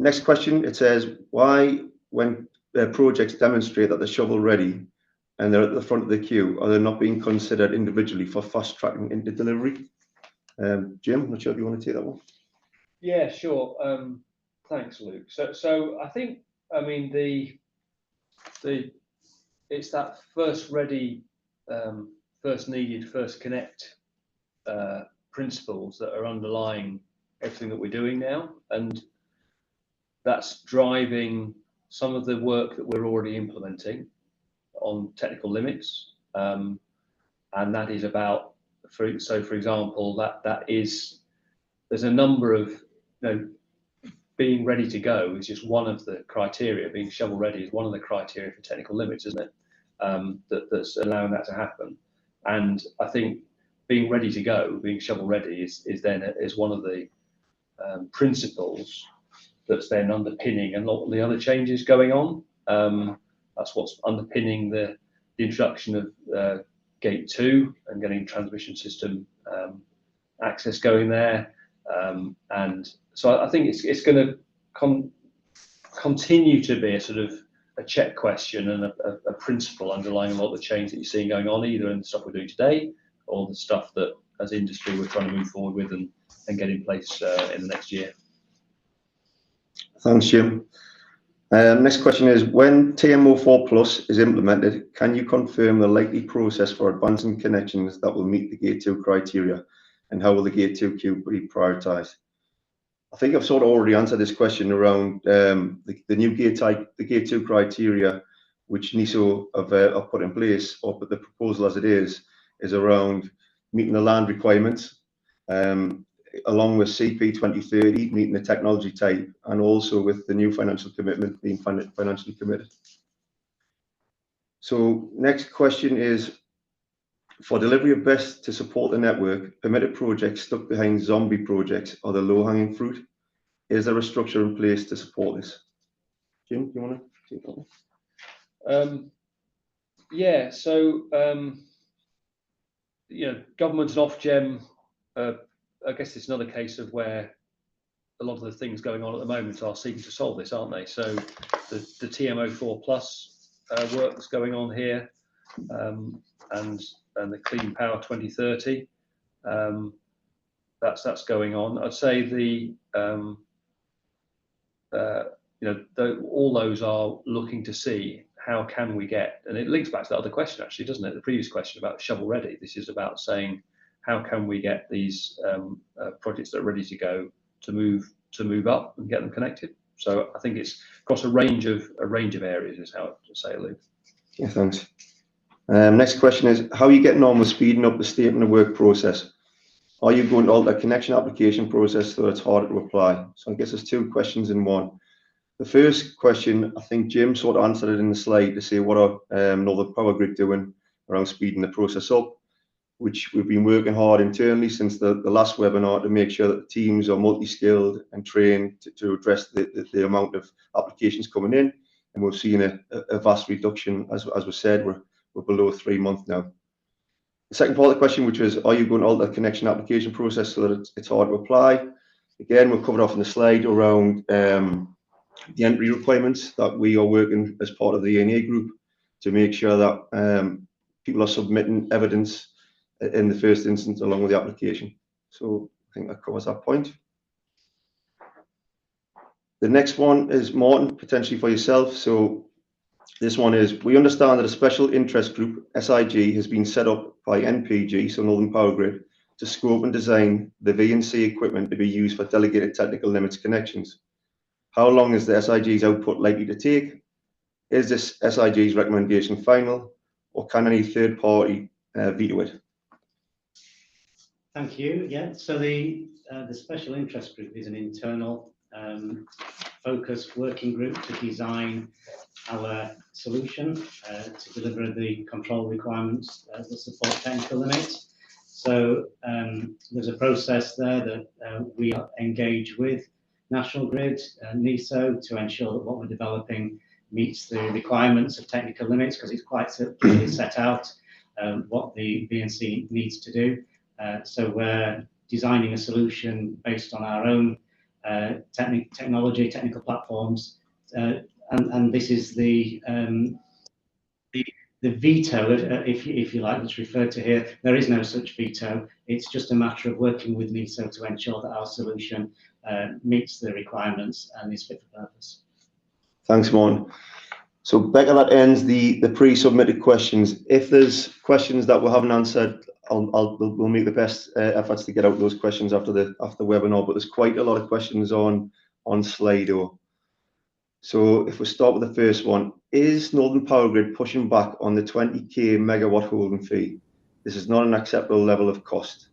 [SPEAKER 5] Next question, it says, why, when projects demonstrate that they're shovel ready and they're at the front of the queue, are they not being considered individually for fast tracking into delivery? Jim, I'm not sure if you want to take that one.
[SPEAKER 3] Yeah, sure. Thanks, Luke. So I think, I mean, it's that first ready, first needed, first connect principles that are underlying everything that we're doing now, and that's driving some of the work that we're already implementing on technical limits, and that is about, for example, there's a number of, being ready to go is just one of the criteria. Being shovel ready is one of the criteria for technical limits, isn't it? That's allowing that to happen. And I think being ready to go, being shovel ready, is one of the principles that's then underpinning a lot of the other changes going on. That's what's underpinning the introduction of Gate 2 and getting transmission system access going there. And so I think it's going to continue to be a sort of a check question and a principle underlying a lot of the change that you're seeing going on, either in the stuff we're doing today or the stuff that as industry we're trying to move forward with and get in place in the next year.
[SPEAKER 5] Thanks, Jim. Next question is, when TMO4 Plus is implemented, can you confirm the likely process for advancing connections that will meet the Gate 2 criteria, and how will the Gate 2 queue be prioritised? I think I've sort of already answered this question around the new Gate 2 criteria, which NESO have put in place, but the proposal as it is around meeting the land requirements, along with CP 2030, meeting the technology type, and also with the new financial commitment, being financially committed. So next question is, for delivery of best to support the network, permitted projects stuck behind zombie projects are the low-hanging fruit. Is there a structure in place to support this? Jim, do you want to take that one?
[SPEAKER 3] Yeah, so government and Ofgem, I guess it's another case of where a lot of the things going on at the moment are seeking to solve this, aren't they? So the TMO4 Plus work that's going on here, and the Clean Power 2030, that's going on. I'd say all those are looking to see how can we get, and it links back to the other question actually, doesn't it? The previous question about shovel ready. This is about saying how can we get these projects that are ready to go to move up and get them connected. So I think it's across a range of areas is how to say it, Luke.
[SPEAKER 5] Yeah, thanks. Next question is, how are you getting on with speeding up the statement of work process? Are you going to alter the connection application process so that it's harder to apply? So I guess there's two questions in one. The first question, I think Jim sort of answered it in the slide to say what are Northern Powergrid doing around speeding the process up, which we've been working hard internally since the last webinar to make sure that the teams are multi-skilled and trained to address the amount of applications coming in. And we've seen a vast reduction, as we said, we're below 3 months now. The second part of the question, which was, are you going to alter the connection application process so that it's hard to apply? Again, we've covered off in the slide around the entry requirements that we are working as part of the NEA group to make sure that people are submitting evidence in the first instance along with the application. So I think that covers that point. The next one is, Martin, potentially for yourself. So this one is, we understand that a special interest group, SIG, has been set up by NPG, so Northern Powergrid, to scope and design the V&C equipment to be used for delegated technical limits connections. How long is the SIG's output likely to take? Is this SIG's recommendation final, or can any third party veto it?
[SPEAKER 7] Thank you. Yeah, so the special interest group is an internal focused working group to design our solution to deliver the control requirements that support technical limits. So there's a process there that we engage with National Grid and NESO to ensure that what we're developing meets the requirements of technical limits, because it's quite clearly set out what the V&C needs to do. So we're designing a solution based on our own technical platforms, and this is the veto, if you like, that's referred to here. There is no such veto. It's just a matter of working with NESO to ensure that our solution meets the requirements and is fit for purpose.
[SPEAKER 5] Thanks, Martin. So Becca, that ends the pre-submitted questions. If there's questions that we haven't answered, we'll make the best efforts to get out those questions after the webinar. But there's quite a lot of questions on Slido. So if we start with the first one, is Northern Powergrid pushing back on the 20k megawatt holding fee? This is not an acceptable level of cost.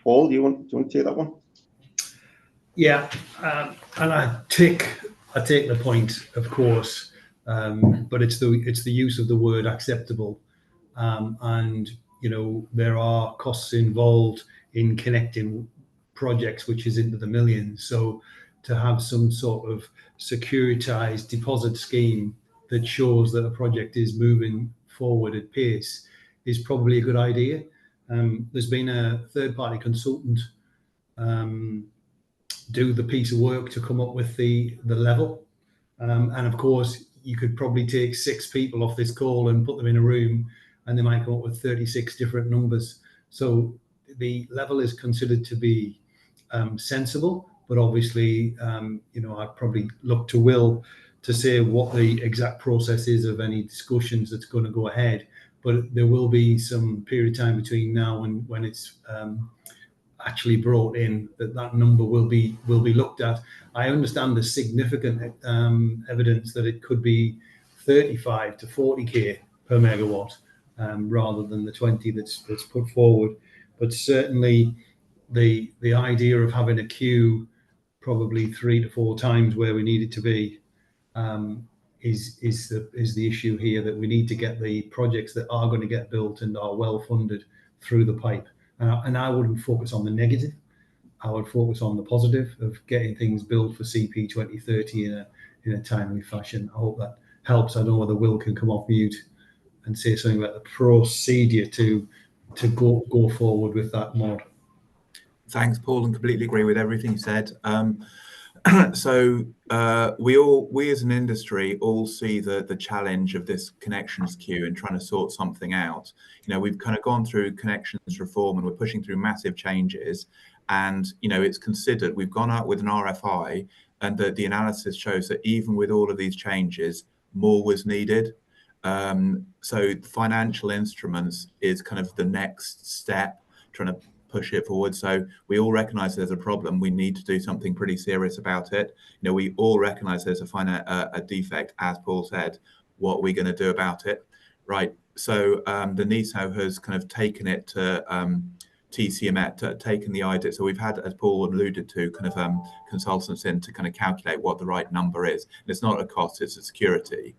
[SPEAKER 5] Paul, do you want to take that one?
[SPEAKER 2] Yeah, and I take the point, of course, but it's the use of the word acceptable, and you know, there are costs involved in connecting projects which is into the millions. So to have some sort of securitized deposit scheme that shows that a project is moving forward at pace is probably a good idea. There's been a third-party consultant do the piece of work to come up with the level, and of course you could probably take 6 people off this call and put them in a room and they might come up with 36 different numbers. So the level is considered to be sensible, but obviously, you know, I'd probably look to Will to say what the exact process is of any discussions that's going to go ahead. But there will be some period of time between now and when it's actually brought in that number will be looked at. I understand the significant evidence that it could be 35 to 40k per megawatt rather than the 20 that's put forward. But certainly the idea of having a queue probably 3 to 4 times where we need it to be is the issue here, that we need to get the projects that are going to get built and are well funded through the pipe. And I wouldn't focus on the negative. I would focus on the positive of getting things built for CP 2030 in a timely fashion. I hope that helps. I don't know whether Will can come off mute and say something about the procedure to go forward with that mod.
[SPEAKER 4] Thanks, Paul, and completely agree with everything you said. So we as an industry all see the challenge of this connections queue and trying to sort something out. You know, we've kind of gone through connections reform and we're pushing through massive changes. And, you know, it's considered, we've gone out with an RFI and the analysis shows that even with all of these changes, more was needed. So financial instruments is kind of the next step, trying to push it forward. So we all recognize there's a problem. We need to do something pretty serious about it. You know, we all recognize there's a defect, as Paul said. What are we going to do about it? Right. So the NESO has kind of taken it to TCMet taken the idea. So we've had, as Paul alluded to, kind of consultants in to kind of calculate what the right number is. And it's not a cost, it's a security.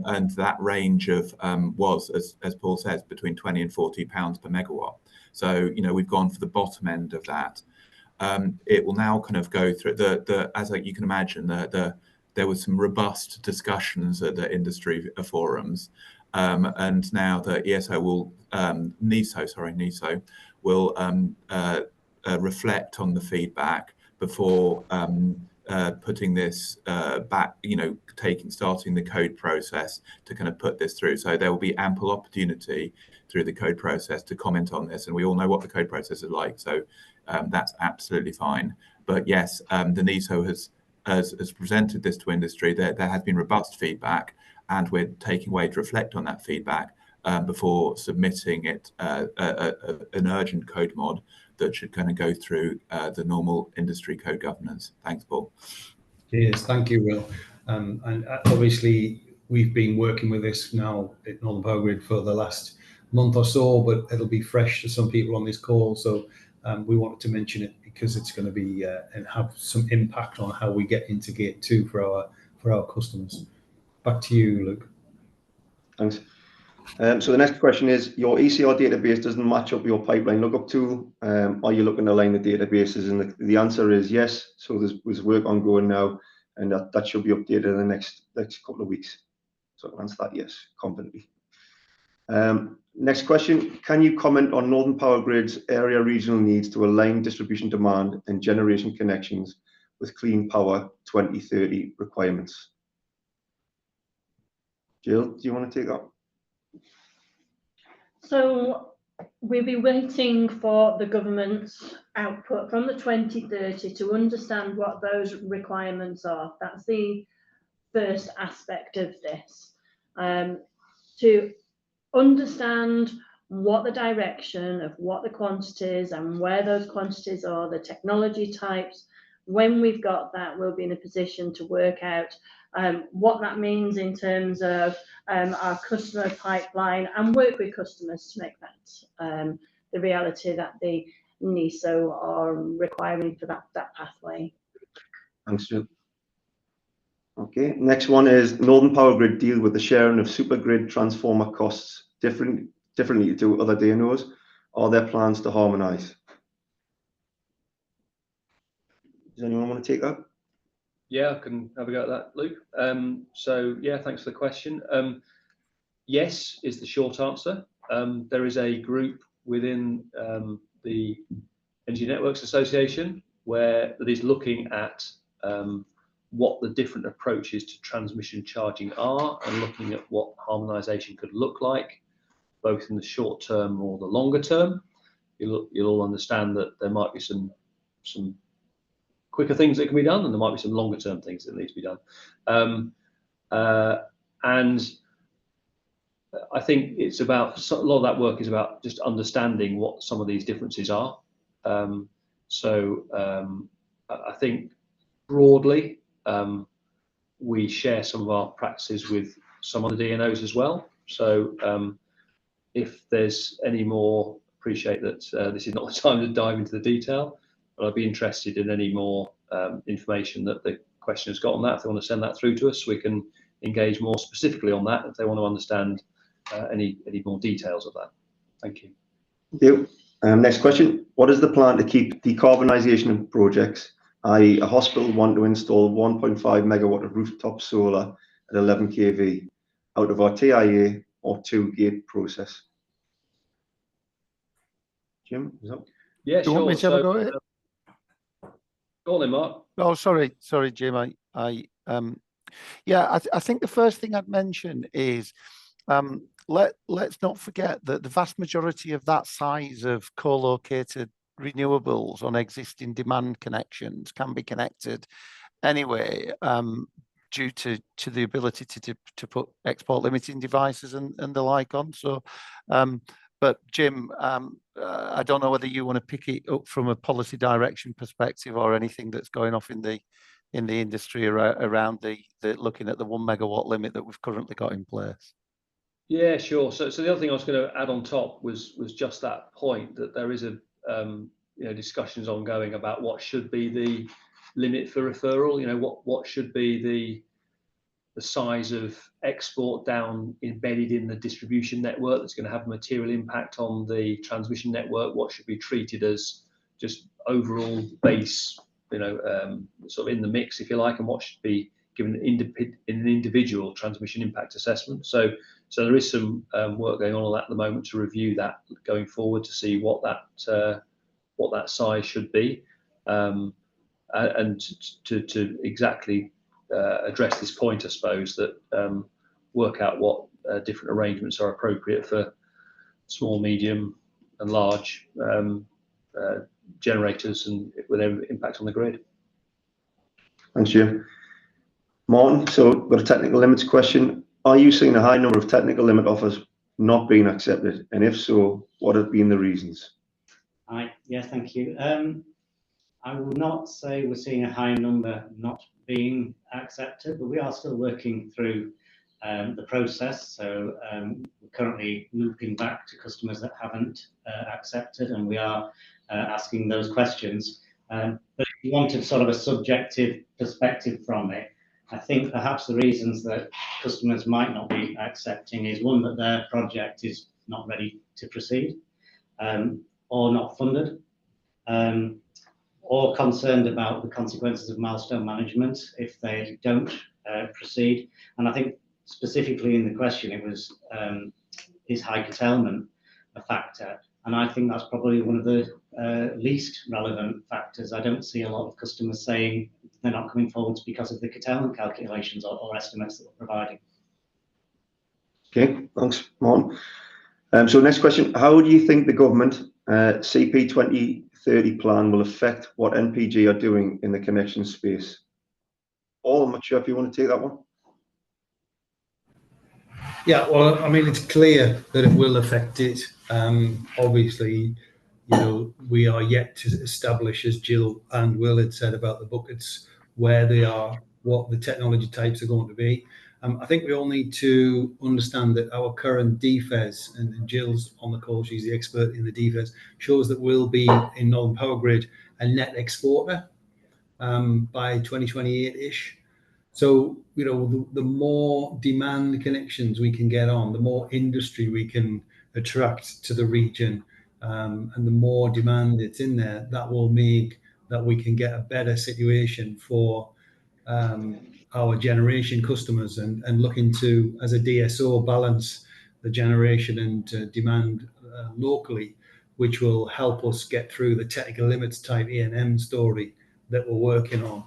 [SPEAKER 4] And that range of was, as Paul says, between 20 and 40 pounds per megawatt. So, you know, we've gone for the bottom end of that. It will now kind of go through as you can imagine, there was some robust discussions at the industry forums. And now the NESO will reflect on the feedback before putting this back, you know, starting the code process to kind of put this through. So there will be ample opportunity through the code process to comment on this, and we all know what the code process is like, so that's absolutely fine. But yes, the NESO has presented this to industry. There has been robust feedback, and we're taking away to reflect on that feedback before submitting it an urgent code mod that should kind of go through the normal industry code governance. Thanks, Paul.
[SPEAKER 2] Yes, thank you, Will. And obviously, we've been working with this now at Northern Powergrid for the last month or so, but it'll be fresh to some people on this call. So we wanted to mention it because it's going to be and have some impact on how we get into Gate 2 for our customers. Back to you, Luke.
[SPEAKER 5] Thanks. So the next question is, your ECR database doesn't match up your pipeline lookup tool. Are you looking to align the databases? And the answer is yes. So there's work ongoing now, and that should be updated in the next couple of weeks. So I'll answer that yes, confidently. Next question, can you comment on Northern Powergrid's area regional needs to align distribution demand and generation connections with Clean Power 2030 requirements? Jill, do you want to take that?
[SPEAKER 6] So we'll be waiting for the government's output from the 2030 to understand what those requirements are. That's the first aspect of this. To understand what the direction of what the quantities and where those quantities are, the technology types. When we've got that, we'll be in a position to work out what that means in terms of our customer pipeline and work with customers to make that the reality that the NESO are requiring for that pathway.
[SPEAKER 5] Thanks, Jill. Okay, next one is Northern Powergrid deal with the sharing of supergrid transformer costs differently to other DNOs. Are there plans to harmonise? Does anyone want to take that?
[SPEAKER 3] Yeah, I can have a go at that, Luke. So yeah, thanks for the question. Yes is the short answer. There is a group within the Energy Networks Association that is looking at what the different approaches to transmission charging are and looking at what harmonisation could look like, both in the short term or the longer term. You'll all understand that there might be some quicker things that can be done, and there might be some longer term things that need to be done. And I think it's about, a lot of that work is about just understanding what some of these differences are. I think broadly, we share some of our practices with some other DNOs as well. So if there's any more, appreciate that this is not the time to dive into the detail, but I'd be interested in any more information that the questioner's got on that. If they want to send that through to us, we can engage more specifically on that if they want to understand any more details of that. Thank you.
[SPEAKER 5] Thank you. Next question. What is the plan to keep decarbonisation projects, i.e. a hospital want to install 1.5 megawatt of rooftop solar at 11 kV out of our TIA or 2-gate process? Jim, is that?
[SPEAKER 3] Yeah,
[SPEAKER 8] Do you want me to have a go at it?
[SPEAKER 3] Go on then, Mark.
[SPEAKER 8] Oh, sorry, Jim. Yeah, I think the first thing I'd mention is let's not forget that the vast majority of that size of co-located renewables on existing demand connections can be connected anyway, due to the ability to put export limiting devices and the like on. So, but Jim, I don't know whether you want to pick it up from a policy direction perspective or anything that's going off in the industry around the looking at the 1 megawatt limit that we've currently got in place.
[SPEAKER 3] Yeah, sure. So the other thing I was going to add on top was just that point that there is a discussions ongoing about what should be the limit for referral. What should be the size of export down embedded in the distribution network that's going to have a material impact on the transmission network. What should be treated as just overall base, sort of in the mix, if you like, and what should be given in an individual transmission impact assessment. So there is some work going on that at the moment to review that going forward to see what that size should be, and to exactly address this point, I suppose, that work out what different arrangements are appropriate for small, medium, and large generators and with their impact on the grid.
[SPEAKER 5] Thanks, Jim. Martin, so we've got a technical limits question. Are you seeing a high number of technical limit offers not being accepted? And if so, what have been the reasons?
[SPEAKER 7] Yeah, thank you. I will not say we're seeing a high number not being accepted, but we are still working through the process. So we're currently looping back to customers that haven't accepted, and we are asking those questions. But if you wanted sort of a subjective perspective from it, I think perhaps the reasons that customers might not be accepting is one, that their project is not ready to proceed, or not funded, or concerned about the consequences of milestone management if they don't proceed. And I think specifically in the question, it was, is high curtailment a factor? And I think that's probably one of the least relevant factors. I don't see a lot of customers saying they're not coming forward because of the curtailment calculations or estimates that we're providing.
[SPEAKER 5] Okay, thanks, Martin. So next question, how do you think the government CP 2030 plan will affect what NPG are doing in the connection space? Paul, I'm not sure if you want to take that one.
[SPEAKER 2] Yeah, well, I mean, it's clear that it will affect it. Obviously, we are yet to establish, as Jill and Will had said about the buckets, where they are, what the technology types are going to be. I think we all need to understand that our current DFES, and Jill's on the call, she's the expert in the DFES, shows that we'll be in Northern Powergrid a net exporter by 2028-ish. So, the more demand connections we can get on, the more industry we can attract to the region, and the more demand it's in there, that will make that we can get a better situation for our generation customers and looking to, as a DSO, balance the generation and demand locally, which will help us get through the technical limits type E&M story that we're working on.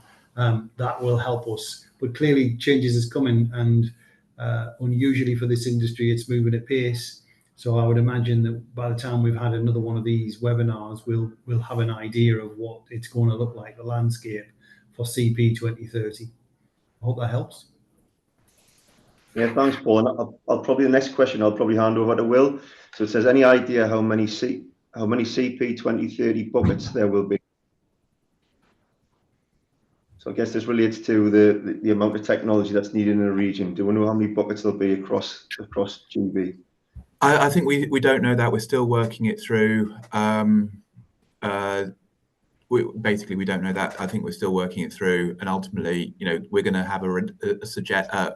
[SPEAKER 2] That will help us. But clearly changes is coming, and unusually for this industry, it's moving at pace. So I would imagine that by the time we've had another one of these webinars, we'll have an idea of what it's going to look like, the landscape for CP 2030. I hope that helps.
[SPEAKER 5] Yeah, thanks, Paul. And I'll probably, the next question I'll probably hand over to Will. So it says, any idea how many CP 2030 buckets there will be? So I guess this relates to the amount of technology that's needed in a region. Do we know how many buckets there'll be across GB?
[SPEAKER 4] I think we don't know that. We're still working it through. We don't know that. I think we're still working it through, and ultimately, we're going to have a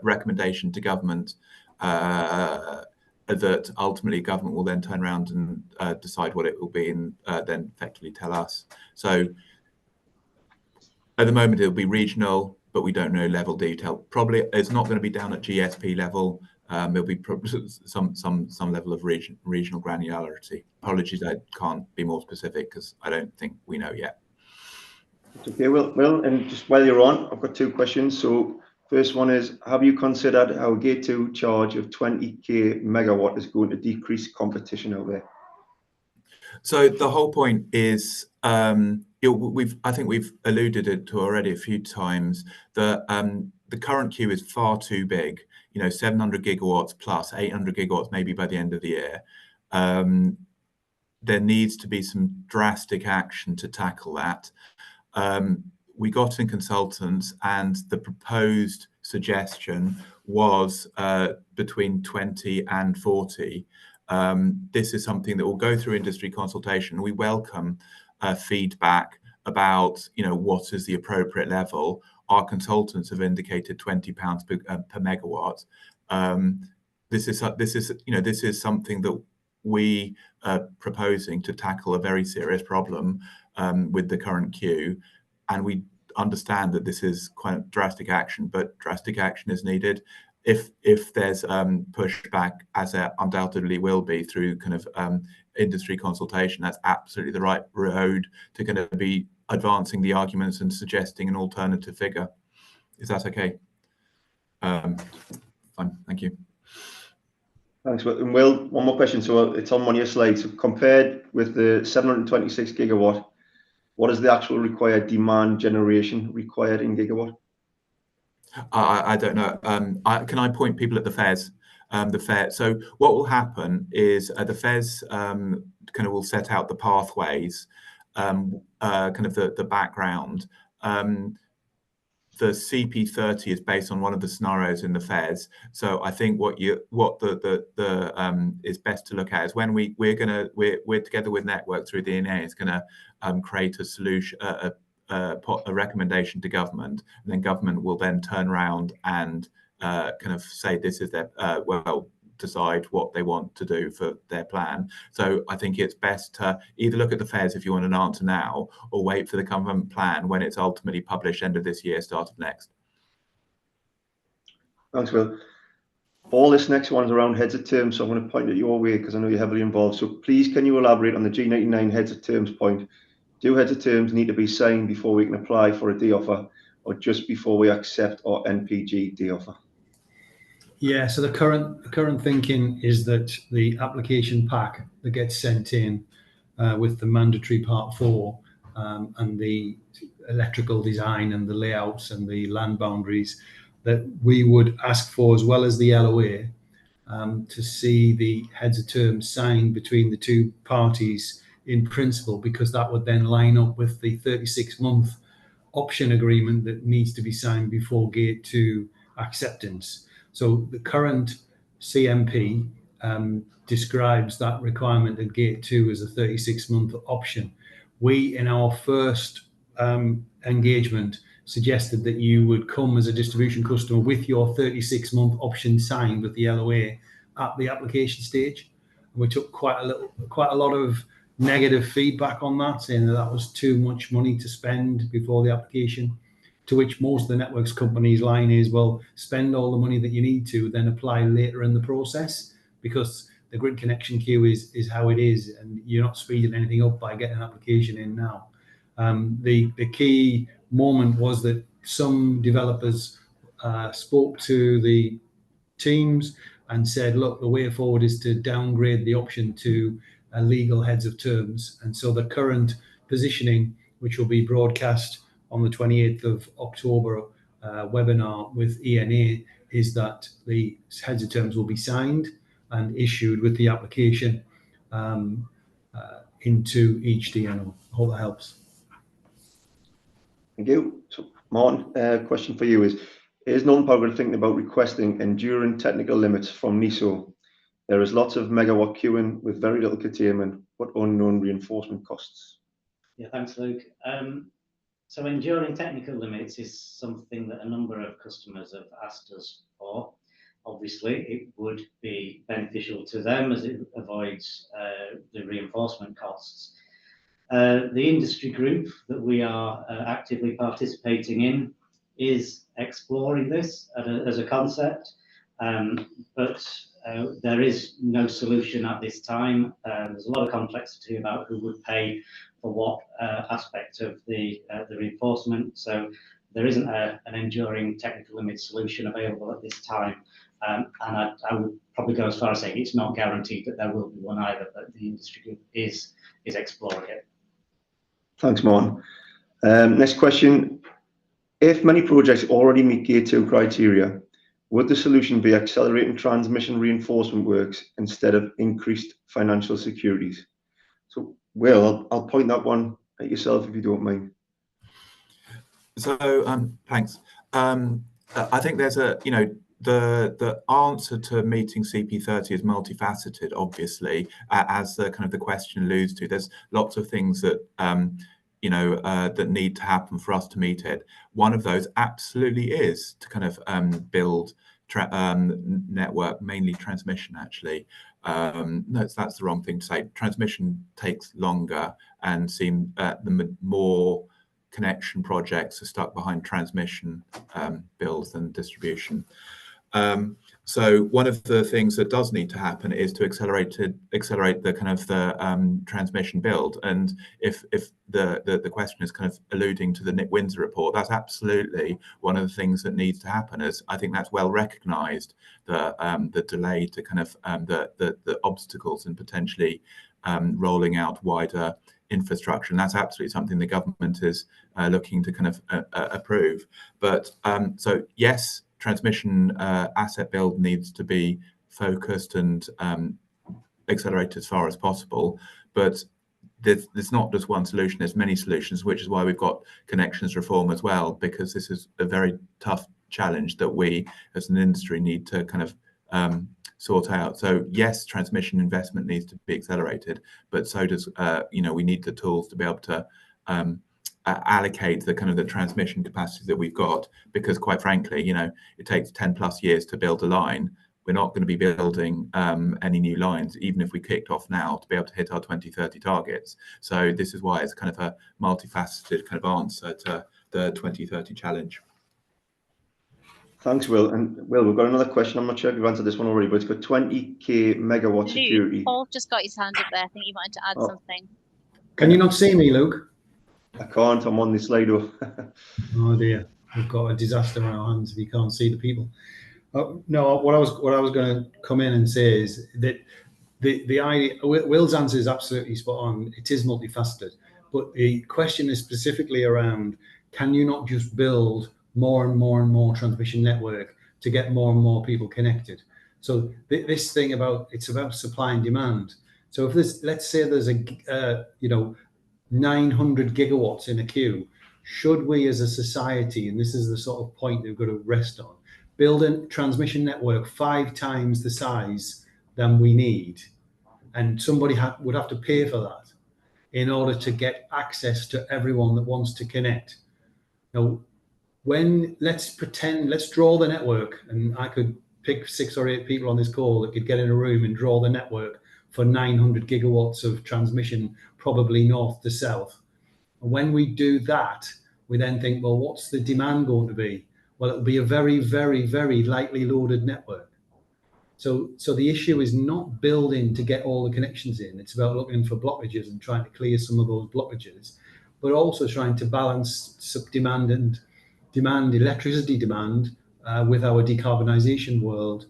[SPEAKER 4] recommendation to government that ultimately government will then turn around and decide what it will be, and then effectively tell us. So at the moment it'll be regional, but we don't know level detail. Probably it's not going to be down at GSP level. There'll be some level of regional granularity. Apologies, I can't be more specific because I don't think we know yet.
[SPEAKER 5] Okay, well, and just while you're on, I've got two questions. So first one is, have you considered how a gate 2 charge of 20k megawatt is going to decrease competition out there?
[SPEAKER 4] So the whole point is, I think we've alluded to already a few times that the current queue is far too big. 700 gigawatts plus 800 gigawatts maybe by the end of the year. There needs to be some drastic action to tackle that. We got in consultants, and the proposed suggestion was between 20 and 40. This is something that will go through industry consultation. We welcome feedback about, what is the appropriate level. Our consultants have indicated £20 per megawatt. This is something that we are proposing to tackle a very serious problem with the current queue, and we understand that this is quite drastic action, but drastic action is needed. If there's pushback, as there undoubtedly will be through kind of industry consultation, that's absolutely the right road to kind of be advancing the arguments and suggesting an alternative figure. Is that okay? Fine, thank you.
[SPEAKER 5] Thanks. And Will, one more question. So it's on one of your slides. So compared with the 726 gigawatt, what is the actual required demand generation required in gigawatt?
[SPEAKER 4] I don't know. Can I point people at the FES? So what will happen is the FES kind of will set out the pathways, kind of the background. The CP30 is based on one of the scenarios in the FES. So I think what is best to look at is when we're together with Network through DNA is going to create a solution, a recommendation to government, and then government will then turn around and kind of say this is their decide what they want to do for their plan. So I think it's best to either look at the FES if you want an answer now, or wait for the government plan when it's ultimately published end of this year, start of next.
[SPEAKER 5] Thanks, Will. All this next one is around heads of terms, so I'm going to point it your way because I know you're heavily involved. So please, can you elaborate on the G99 heads of terms point? Do heads of terms need to be signed before we can apply for a D offer, or just before we accept our NPG D offer?
[SPEAKER 2] Yeah, so the current thinking is that the application pack that gets sent in with the mandatory part 4 and the electrical design and the layouts and the land boundaries, that we would ask for, as well as the LOA, to see the heads of terms signed between the two parties in principle, because that would then line up with the 36-month option agreement that needs to be signed before gate 2 acceptance. So the current CMP describes that requirement at gate 2 as a 36-month option. We, in our first engagement, suggested that you would come as a distribution customer with your 36-month option signed with the LOA at the application stage. And we took quite a lot of negative feedback on that, saying that was too much money to spend before the application. To which most of the networks companies' line is, well, spend all the money that you need to, then apply later in the process, because the grid connection queue is how it is, and you're not speeding anything up by getting an application in now. The key moment was that some developers spoke to the teams and said, look, the way forward is to downgrade the option to legal heads of terms. And so the current positioning, which will be broadcast on the 28th of October webinar with ENA, is that the heads of terms will be signed and issued with the application into each DNO. I hope that helps.
[SPEAKER 5] Thank you. So, Martin, question for you is Northern Powergrid thinking about requesting enduring technical limits from NESO? There is lots of megawatt queuing with very little curtailment, but unknown reinforcement costs.
[SPEAKER 7] Yeah, thanks, Luke. So enduring technical limits is something that a number of customers have asked us for. Obviously, it would be beneficial to them as it avoids the reinforcement costs. The industry group that we are actively participating in is exploring this as a concept, but there is no solution at this time. There's a lot of complexity about who would pay for what aspect of the reinforcement. So there isn't an enduring technical limit solution available at this time. And I would probably go as far as saying it's not guaranteed that there will be one either, but the industry group is exploring it.
[SPEAKER 5] Thanks, Martin. Next question. If many projects already meet Gate 2 criteria, would the solution be accelerating transmission reinforcement works instead of increased financial securities? So, Will, I'll point that one at yourself if you don't mind.
[SPEAKER 4] So, thanks. I think there's the answer to meeting CP30 is multifaceted, obviously, as the kind of the question alludes to. There's lots of things that that need to happen for us to meet it. One of those absolutely is to kind of build network, mainly transmission, actually. No, that's the wrong thing to say. Transmission takes longer, and the more connection projects are stuck behind transmission builds than distribution. So one of the things that does need to happen is to accelerate the kind of the transmission build. And if the question is kind of alluding to the Nick Windsor report, that's absolutely one of the things that needs to happen. As I think that's well recognised, the delay to kind of the obstacles in potentially rolling out wider infrastructure, and that's absolutely something the government is looking to kind of approve. But so yes, transmission asset build needs to be focused and accelerated as far as possible, but there's not just one solution, there's many solutions, which is why we've got connections reform as well, because this is a very tough challenge that we as an industry need to kind of sort out. So yes, transmission investment needs to be accelerated, but so does we need the tools to be able to allocate the kind of the transmission capacity that we've got, because quite frankly, it takes 10 plus years to build a line. We're not going to be building any new lines, even if we kicked off now, to be able to hit our 2030 targets. So this is why it's kind of a multifaceted kind of answer to the 2030 challenge.
[SPEAKER 5] Thanks, Will. And Will, we've got another question. I'm not sure if you've answered this one already, but it's got 20k megawatt security.
[SPEAKER 1] Paul just got his hand up there. I think you wanted to add something.
[SPEAKER 2] Can you not see me, Luke?
[SPEAKER 5] I can't. I'm on the Slido.
[SPEAKER 2] Oh dear, we've got a disaster on our hands if you can't see the people. No, what I was going to come in and say is that the idea. Will's answer is absolutely spot on. It is multifaceted, but the question is specifically around: can you not just build more and more and more transmission network to get more and more people connected? So this thing it's about supply and demand. So if let's say there's a 900 gigawatts in a queue, should we as a society, and this is the sort of point we've got to rest on, build a transmission network 5 times the size than we need, and somebody would have to pay for that in order to get access to everyone that wants to connect? Now, let's draw the network, and I could pick 6 or 8 people on this call that could get in a room and draw the network for 900 gigawatts of transmission, probably north to south. And when we do that, we then think, well, what's the demand going to be? Well, it'll be a very, very, very lightly loaded network. So the issue is not building to get all the connections in. It's about looking for blockages and trying to clear some of those blockages, but also trying to balance electricity demand with our decarbonisation world,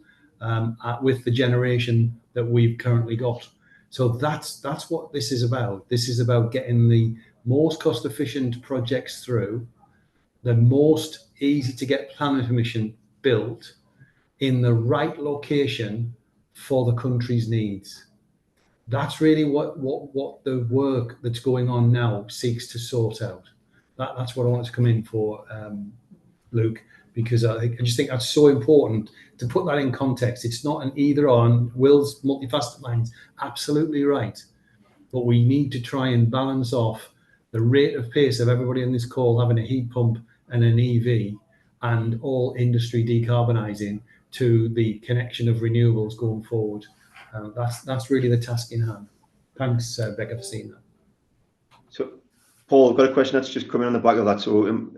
[SPEAKER 2] with the generation that we've currently got. So that's what this is about. This is about getting the most cost efficient projects through, the most easy to get planning permission built in the right location for the country's needs. That's really what the work that's going on now seeks to sort out. That's what I want to come in for, Luke, because I just think that's so important to put that in context. It's not an either or. Will's multifaceted mind's absolutely right, but we need to try and balance off the rate of pace of everybody on this call having a heat pump and an EV, and all industry decarbonising, to the connection of renewables going forward. That's really the task in hand. Thanks, Becca, for seeing that.
[SPEAKER 5] So, Paul, I've got a question that's just coming on the back of that. So,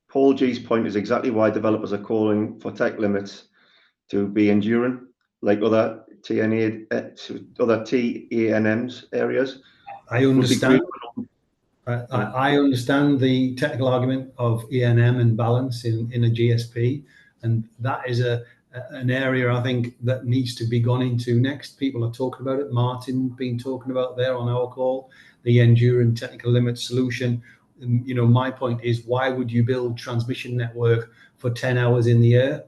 [SPEAKER 5] Paul G's point is exactly why developers are calling for tech limits to be enduring, like other TANMs areas.
[SPEAKER 2] I understand. I understand the technical argument of E&M and balance in a GSP, and that is an area I think that needs to be gone into next. People are talking about it. Martin been talking about there on our call, the enduring technical limit solution. My point is, why would you build transmission network for 10 hours in the air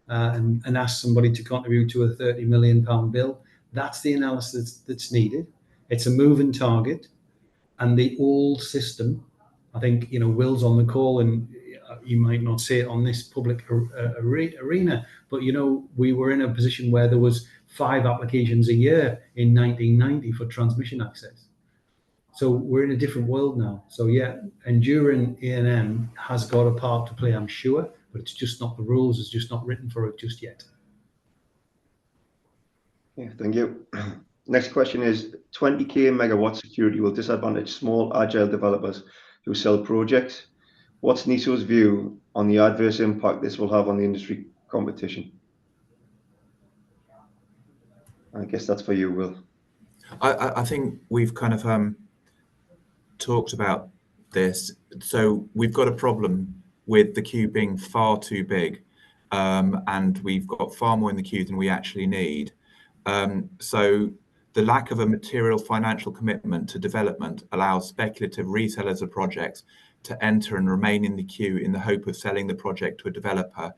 [SPEAKER 2] and ask somebody to contribute to a £30 million bill? That's the analysis that's needed. It's a moving target. And the old system, I think, Will's on the call, and you might not say it on this public arena, but you know, we were in a position where there was 5 applications a year in 1990 for transmission access. So we're in a different world now. So yeah, enduring E&M has got a part to play, I'm sure, but it's just not, the rules is just not written for it just yet.
[SPEAKER 5] Yeah, thank you. Next question is 20k megawatt security will disadvantage small agile developers who sell projects. What's NESO's view on the adverse impact this will have on the industry competition? I guess that's for you, Will.
[SPEAKER 4] I think we've kind of talked about this. So we've got a problem with the queue being far too big, and we've got far more in the queue than we actually need. So the lack of a material financial commitment to development allows speculative resellers of projects to enter and remain in the queue in the hope of selling the project to a developer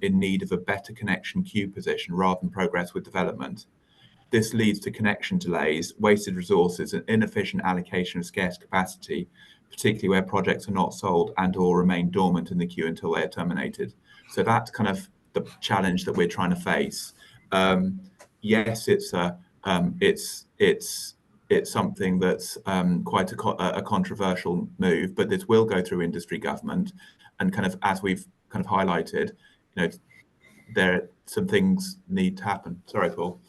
[SPEAKER 4] in need of a better connection queue position rather than progress with development. This leads to connection delays, wasted resources, and inefficient allocation of scarce capacity, particularly where projects are not sold and or remain dormant in the queue until they are terminated. So that's kind of the challenge that we're trying to face. Yes, it's something that's quite a controversial move, but this will go through industry government, and kind of as we've kind of highlighted, you know, some things need to happen. Sorry, Paul.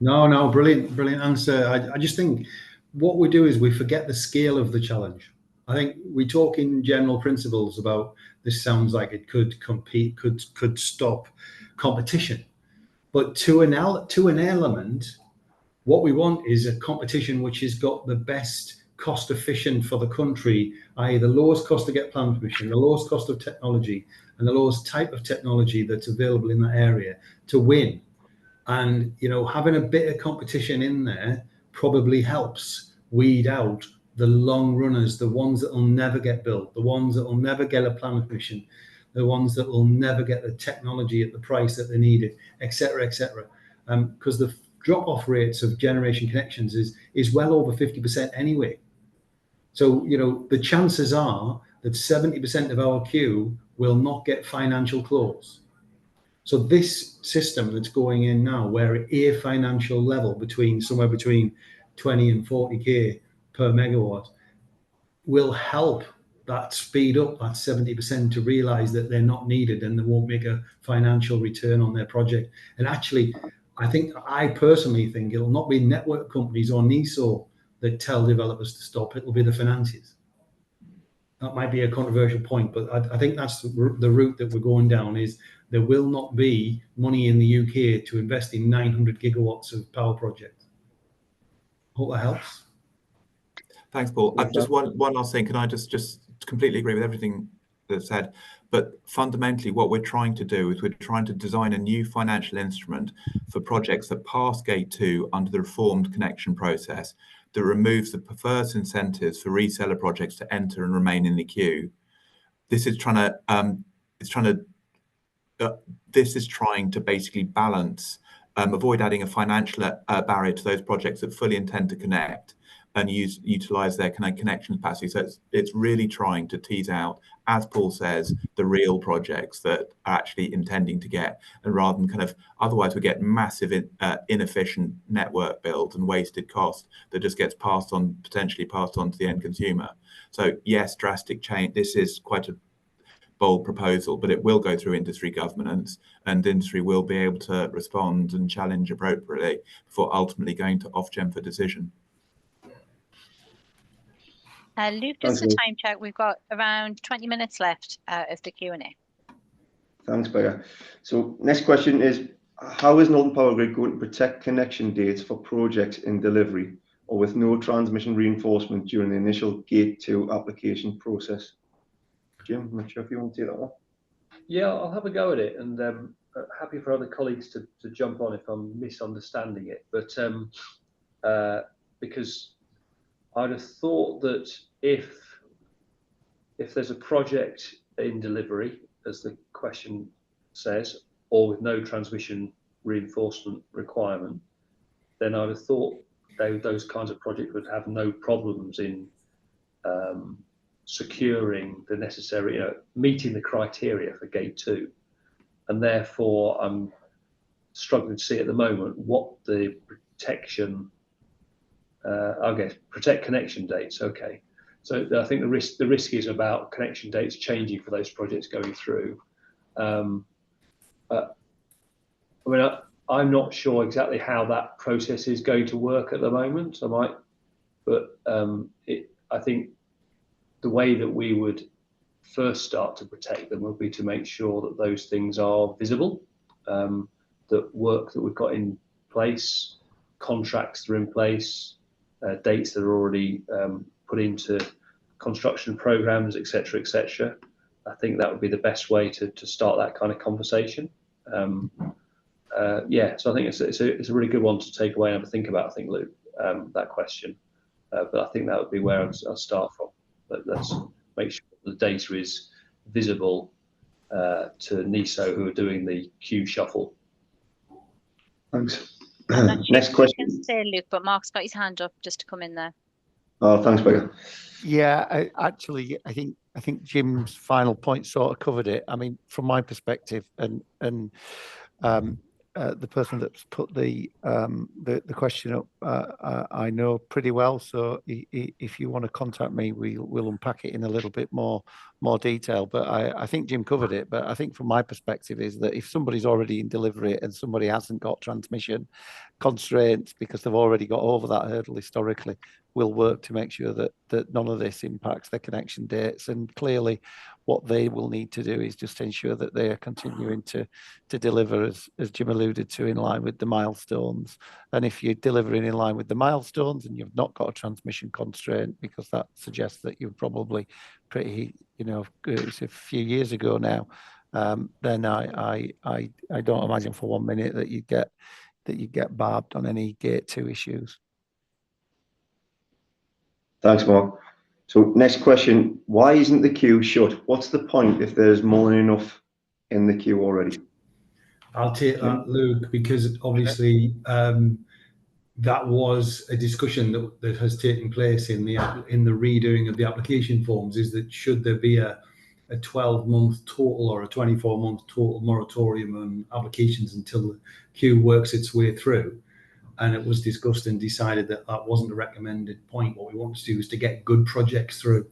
[SPEAKER 2] No, brilliant answer. I just think what we do is we forget the scale of the challenge. I think we talk in general principles about this sounds like it could compete, could stop competition. But to an element, what we want is a competition which has got the best cost efficient for the country, i.e. the lowest cost to get plan permission, the lowest cost of technology, and the lowest type of technology that's available in that area to win. And, you know, having a bit of competition in there probably helps weed out the long runners, the ones that will never get built, the ones that will never get a plan permission, the ones that will never get the technology at the price that they need it, etc., etc. Because the drop-off rates of generation connections is well over 50% anyway. So, you know, the chances are that 70% of our queue will not get financial close. So this system that's going in now, where a financial level somewhere between 20 and 40k per megawatt, will help that speed up that 70% to realise that they're not needed and they won't make a financial return on their project. And actually, I personally think it'll not be network companies or NESO that tell developers to stop. It'll be the financiers. That might be a controversial point, but I think that's the route that we're going down. Is there will not be money in the UK to invest in 900 gigawatts of power projects. Hope that helps.
[SPEAKER 4] Thanks, Paul. Just one last thing. Can I just completely agree with everything that's said? But fundamentally, what we're trying to do is we're trying to design a new financial instrument for projects that pass Gate 2 under the reformed connection process that removes the perverse incentives for reseller projects to enter and remain in the queue. This is trying to basically balance, avoid adding a financial barrier to those projects that fully intend to connect and utilize their connection capacity. So it's really trying to tease out, as Paul says, the real projects that are actually intending to get, and rather than kind of, otherwise we get massive inefficient network build and wasted cost that just gets potentially passed on to the end consumer. So yes, drastic change. This is quite a bold proposal, but it will go through industry governance, and industry will be able to respond and challenge appropriately before ultimately going to Ofgem for decision.
[SPEAKER 1] Luke, just a time check. We've got around 20 minutes left of the Q&A.
[SPEAKER 5] Thanks, Becca. So next question is, how is Northern Powergrid going to protect connection dates for projects in delivery or with no transmission reinforcement during the initial Gate 2 application process? Jim, I'm not sure if you want to take that one.
[SPEAKER 3] Yeah, I'll have a go at it, and happy for other colleagues to jump on if I'm misunderstanding it. But because I'd have thought that if there's a project in delivery, as the question says, or with no transmission reinforcement requirement, then I'd have thought those kinds of projects would have no problems in securing the necessary, meeting the criteria for Gate 2, and therefore I'm struggling to see at the moment what the protection, protect connection dates. Okay, so I think the risk is about connection dates changing for those projects going through. I'm not sure exactly how that process is going to work at the moment. I think the way that we would first start to protect them would be to make sure that those things are visible, that work that we've got in place, contracts that are in place, dates that are already put into construction programs, etc., etc. I think that would be the best way to start that kind of conversation. So I think it's a really good one to take away and have a think about. I think, Luke, that question, but I think that would be where I'll start from. But let's make sure the data is visible to NESO, who are doing the queue shuffle.
[SPEAKER 5] Thanks. Next question.
[SPEAKER 1] You can say, Luke, but Mark's got his hand up just to come in there.
[SPEAKER 5] Oh, thanks, Becca.
[SPEAKER 8] Yeah, I think Jim's final point sort of covered it. I mean, from my perspective, and the person that's put the question up, I know pretty well. So if you want to contact me, we'll unpack it in a little bit more detail. But I think Jim covered it. But I think from my perspective is that if somebody's already in delivery and somebody hasn't got transmission constraints because they've already got over that hurdle historically, we'll work to make sure that none of this impacts their connection dates. And clearly, what they will need to do is just ensure that they are continuing to deliver, as Jim alluded to, in line with the milestones. And if you're delivering in line with the milestones and you've not got a transmission constraint, because that suggests that you're probably pretty, it's a few years ago now, then I don't imagine for 1 minute that you get barbed on any Gate 2 issues.
[SPEAKER 5] Thanks, Mark. So next question, why isn't the queue shut? What's the point if there's more than enough in the queue already?
[SPEAKER 2] I'll take that, Luke, because obviously that was a discussion that has taken place in the redoing of the application forms, is that should there be a 12-month total or a 24-month total moratorium on applications until the queue works its way through. And it was discussed and decided that that wasn't a recommended point. What we want to do is to get good projects through.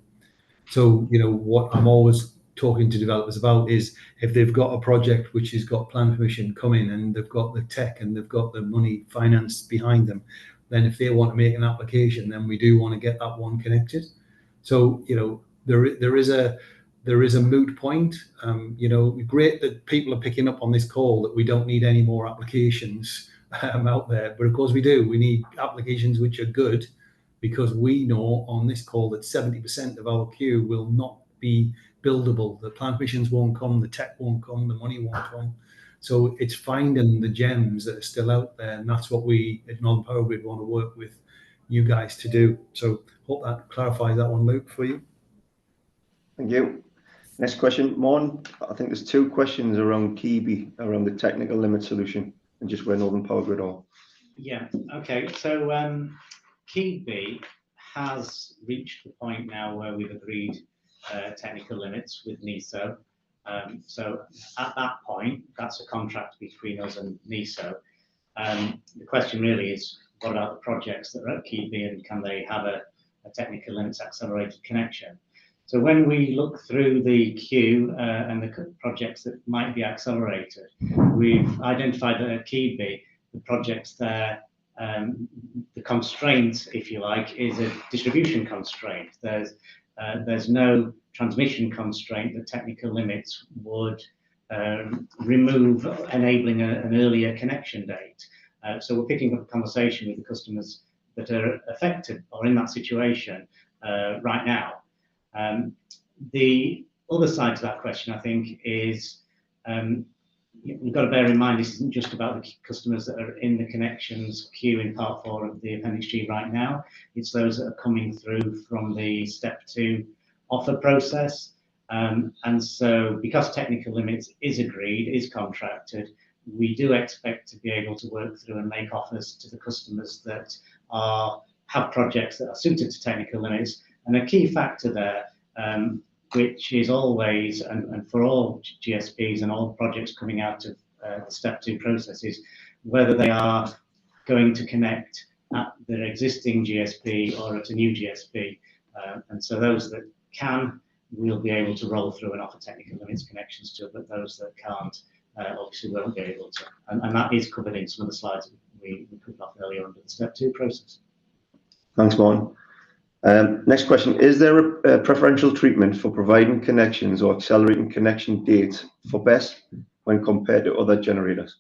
[SPEAKER 2] So, what I'm always talking to developers about is if they've got a project which has got plan permission coming and they've got the tech and they've got the money financed behind them, then if they want to make an application, then we do want to get that one connected. So, there is a moot point. Great that people are picking up on this call that we don't need any more applications out there, but of course we do. We need applications which are good, because we know on this call that 70% of our queue will not be buildable. The plan permissions won't come, the tech won't come, the money won't come. So it's finding the gems that are still out there, and that's what we at Northern Powergrid want to work with you guys to do. So hope that clarifies that one, Luke, for you.
[SPEAKER 5] Thank you. Next question, Mon. I think there's 2 questions around KEBE, around the technical limit solution, and just where Northern Powergrid are.
[SPEAKER 7] Yeah, okay. So KEBE has reached the point now where we've agreed technical limits with NESO. So at that point, that's a contract between us and NESO. The question really is, what about the projects that are at KEBE, and can they have a technical limits accelerated connection? So when we look through the queue and the projects that might be accelerated, we've identified that at KEBE, the projects there, the constraint, if you like, is a distribution constraint. There's no transmission constraint that technical limits would remove, enabling an earlier connection date. So we're picking up a conversation with the customers that are affected or in that situation right now. The other side to that question, I think, is you've got to bear in mind this isn't just about the customers that are in the connections queue in Part 4 of the Appendix G right now. It's those that are coming through from the Step 2 offer process. And so because technical limits is agreed, is contracted, we do expect to be able to work through and make offers to the customers that have projects that are suited to technical limits. And a key factor there which is always, and for all GSPs and all projects coming out of the step 2 processes, whether they are going to connect at their existing GSP or at a new GSP. And so those that can, we'll be able to roll through and offer technical limits connections to, but those that can't, obviously won't be able to. And that is covered in some of the slides we put off earlier under the step 2 process.
[SPEAKER 5] Thanks, Martin. Next question, is there a preferential treatment for providing connections or accelerating connection dates for BESS when compared to other generators?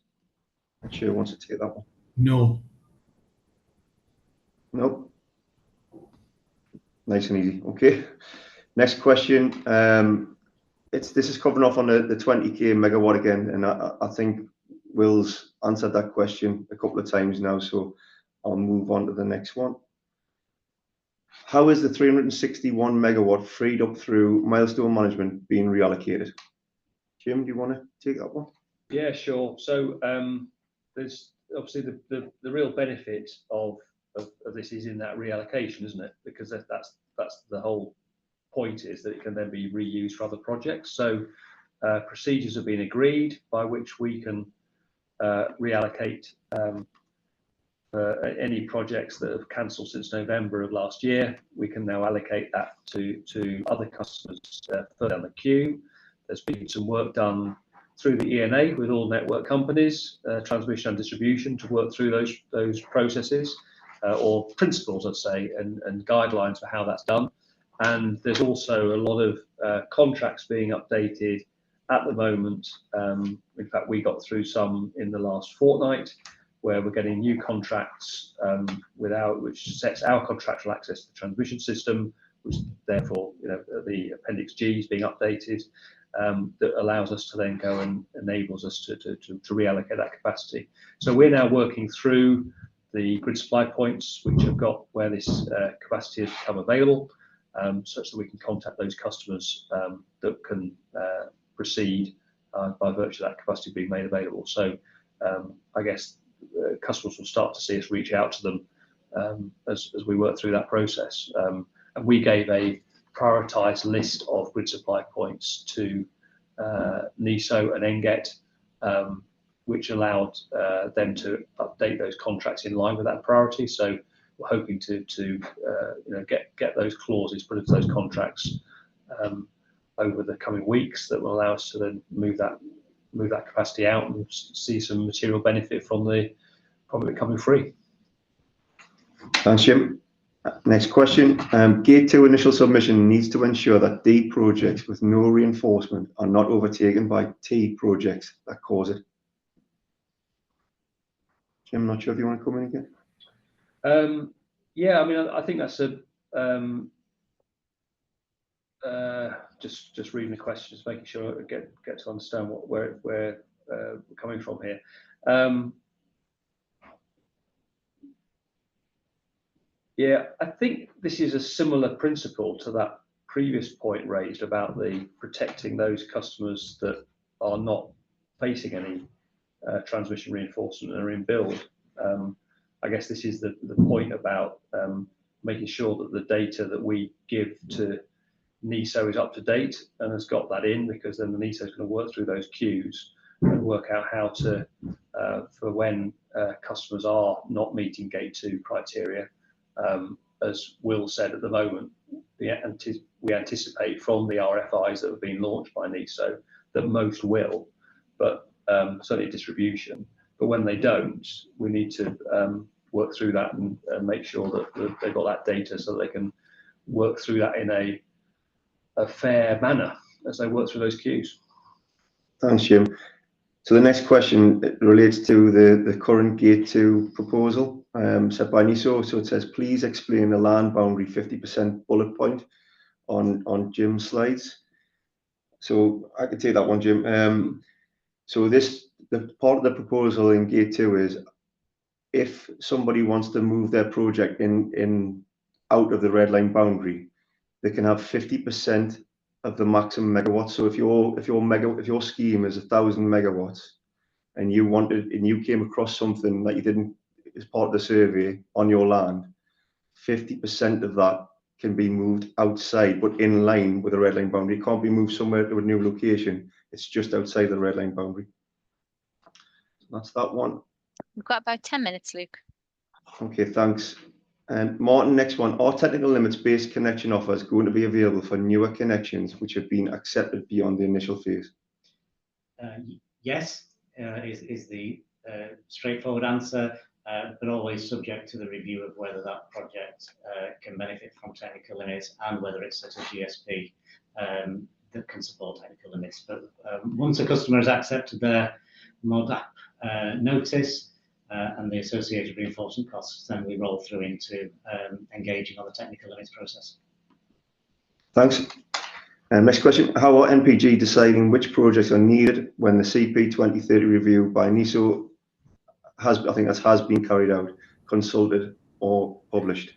[SPEAKER 5] Chair wants to take that one.
[SPEAKER 2] No.
[SPEAKER 5] Nope. Nice and easy. Okay. Next question. This is covering off on the 20k megawatt again, and I think Will's answered that question a couple of times now, so I'll move on to the next one. How is the 361 megawatt freed up through milestone management being reallocated? Jim, do you want to take that one?
[SPEAKER 3] Yeah, sure. So there's obviously the real benefit of this is in that reallocation, isn't it? Because that's the whole point, is that it can then be reused for other projects. So procedures have been agreed by which we can reallocate any projects that have cancelled since November of last year. We can now allocate that to other customers further down the queue. There's been some work done through the ENA with all network companies, transmission and distribution, to work through those processes or principles, I'd say, and guidelines for how that's done. And there's also a lot of contracts being updated at the moment. In fact, we got through some in the last fortnight, where we're getting new contracts which sets our contractual access to the transmission system, which therefore, the Appendix G is being updated, that allows us to then go and enables us to reallocate that capacity. So we're now working through the grid supply points which have got where this capacity has become available, such that we can contact those customers that can proceed by virtue of that capacity being made available. So I guess customers will start to see us reach out to them as we work through that process. And we gave a prioritised list of grid supply points to NESO and NGET, which allowed them to update those contracts in line with that priority. So we're hoping to get those clauses put into those contracts over the coming weeks, that will allow us to then move that capacity out and see some material benefit from it becoming free.
[SPEAKER 5] Thanks, Jim. Next question. Gate 2 initial submission needs to ensure that D projects with no reinforcement are not overtaken by T projects that cause it. Jim, I'm not sure if you want to come in again.
[SPEAKER 3] Yeah, I mean, I think that's just reading the questions, making sure I get to understand where we're coming from here. Yeah, I think this is a similar principle to that previous point raised about the protecting those customers that are not facing any transmission reinforcement and are in build. I guess this is the point about making sure that the data that we give to NESO is up to date and has got that in, because then the NESO is going to work through those queues and work out how to, for when customers are not meeting Gate 2 criteria. As Will said, at the moment, we anticipate from the RFIs that have been launched by NESO that most will, but certainly distribution. But when they don't, we need to work through that and make sure that they've got that data so that they can work through that in a fair manner as they work through those queues.
[SPEAKER 5] Thanks, Jim. So the next question relates to the current Gate 2 proposal set by NESO. So it says, please explain the land boundary 50% bullet point on Jim's slides. So I can take that one, Jim. So the part of the proposal in Gate 2 is, if somebody wants to move their project in out of the red line boundary, they can have 50% of the maximum megawatts. So if your scheme is 1,000 megawatts and you came across something that you didn't as part of the survey on your land, 50% of that can be moved outside, but in line with the red line boundary. It can't be moved somewhere to a new location. It's just outside the red line boundary. That's that one.
[SPEAKER 1] We've got about 10 minutes, Luke.
[SPEAKER 5] Okay, thanks. And Martin, next one. Are technical limits-based connection offers going to be available for newer connections which have been accepted beyond the initial phase?
[SPEAKER 7] Yes, is the straightforward answer, but always subject to the review of whether that project can benefit from technical limits and whether it's at a GSP that can support technical limits. But once a customer has accepted their MODAP notice and the associated reinforcement costs, then we roll through into engaging on the technical limits process.
[SPEAKER 5] Thanks. Next question. How are NPG deciding which projects are needed when the CP 2030 review by NESO has been carried out, consulted or published?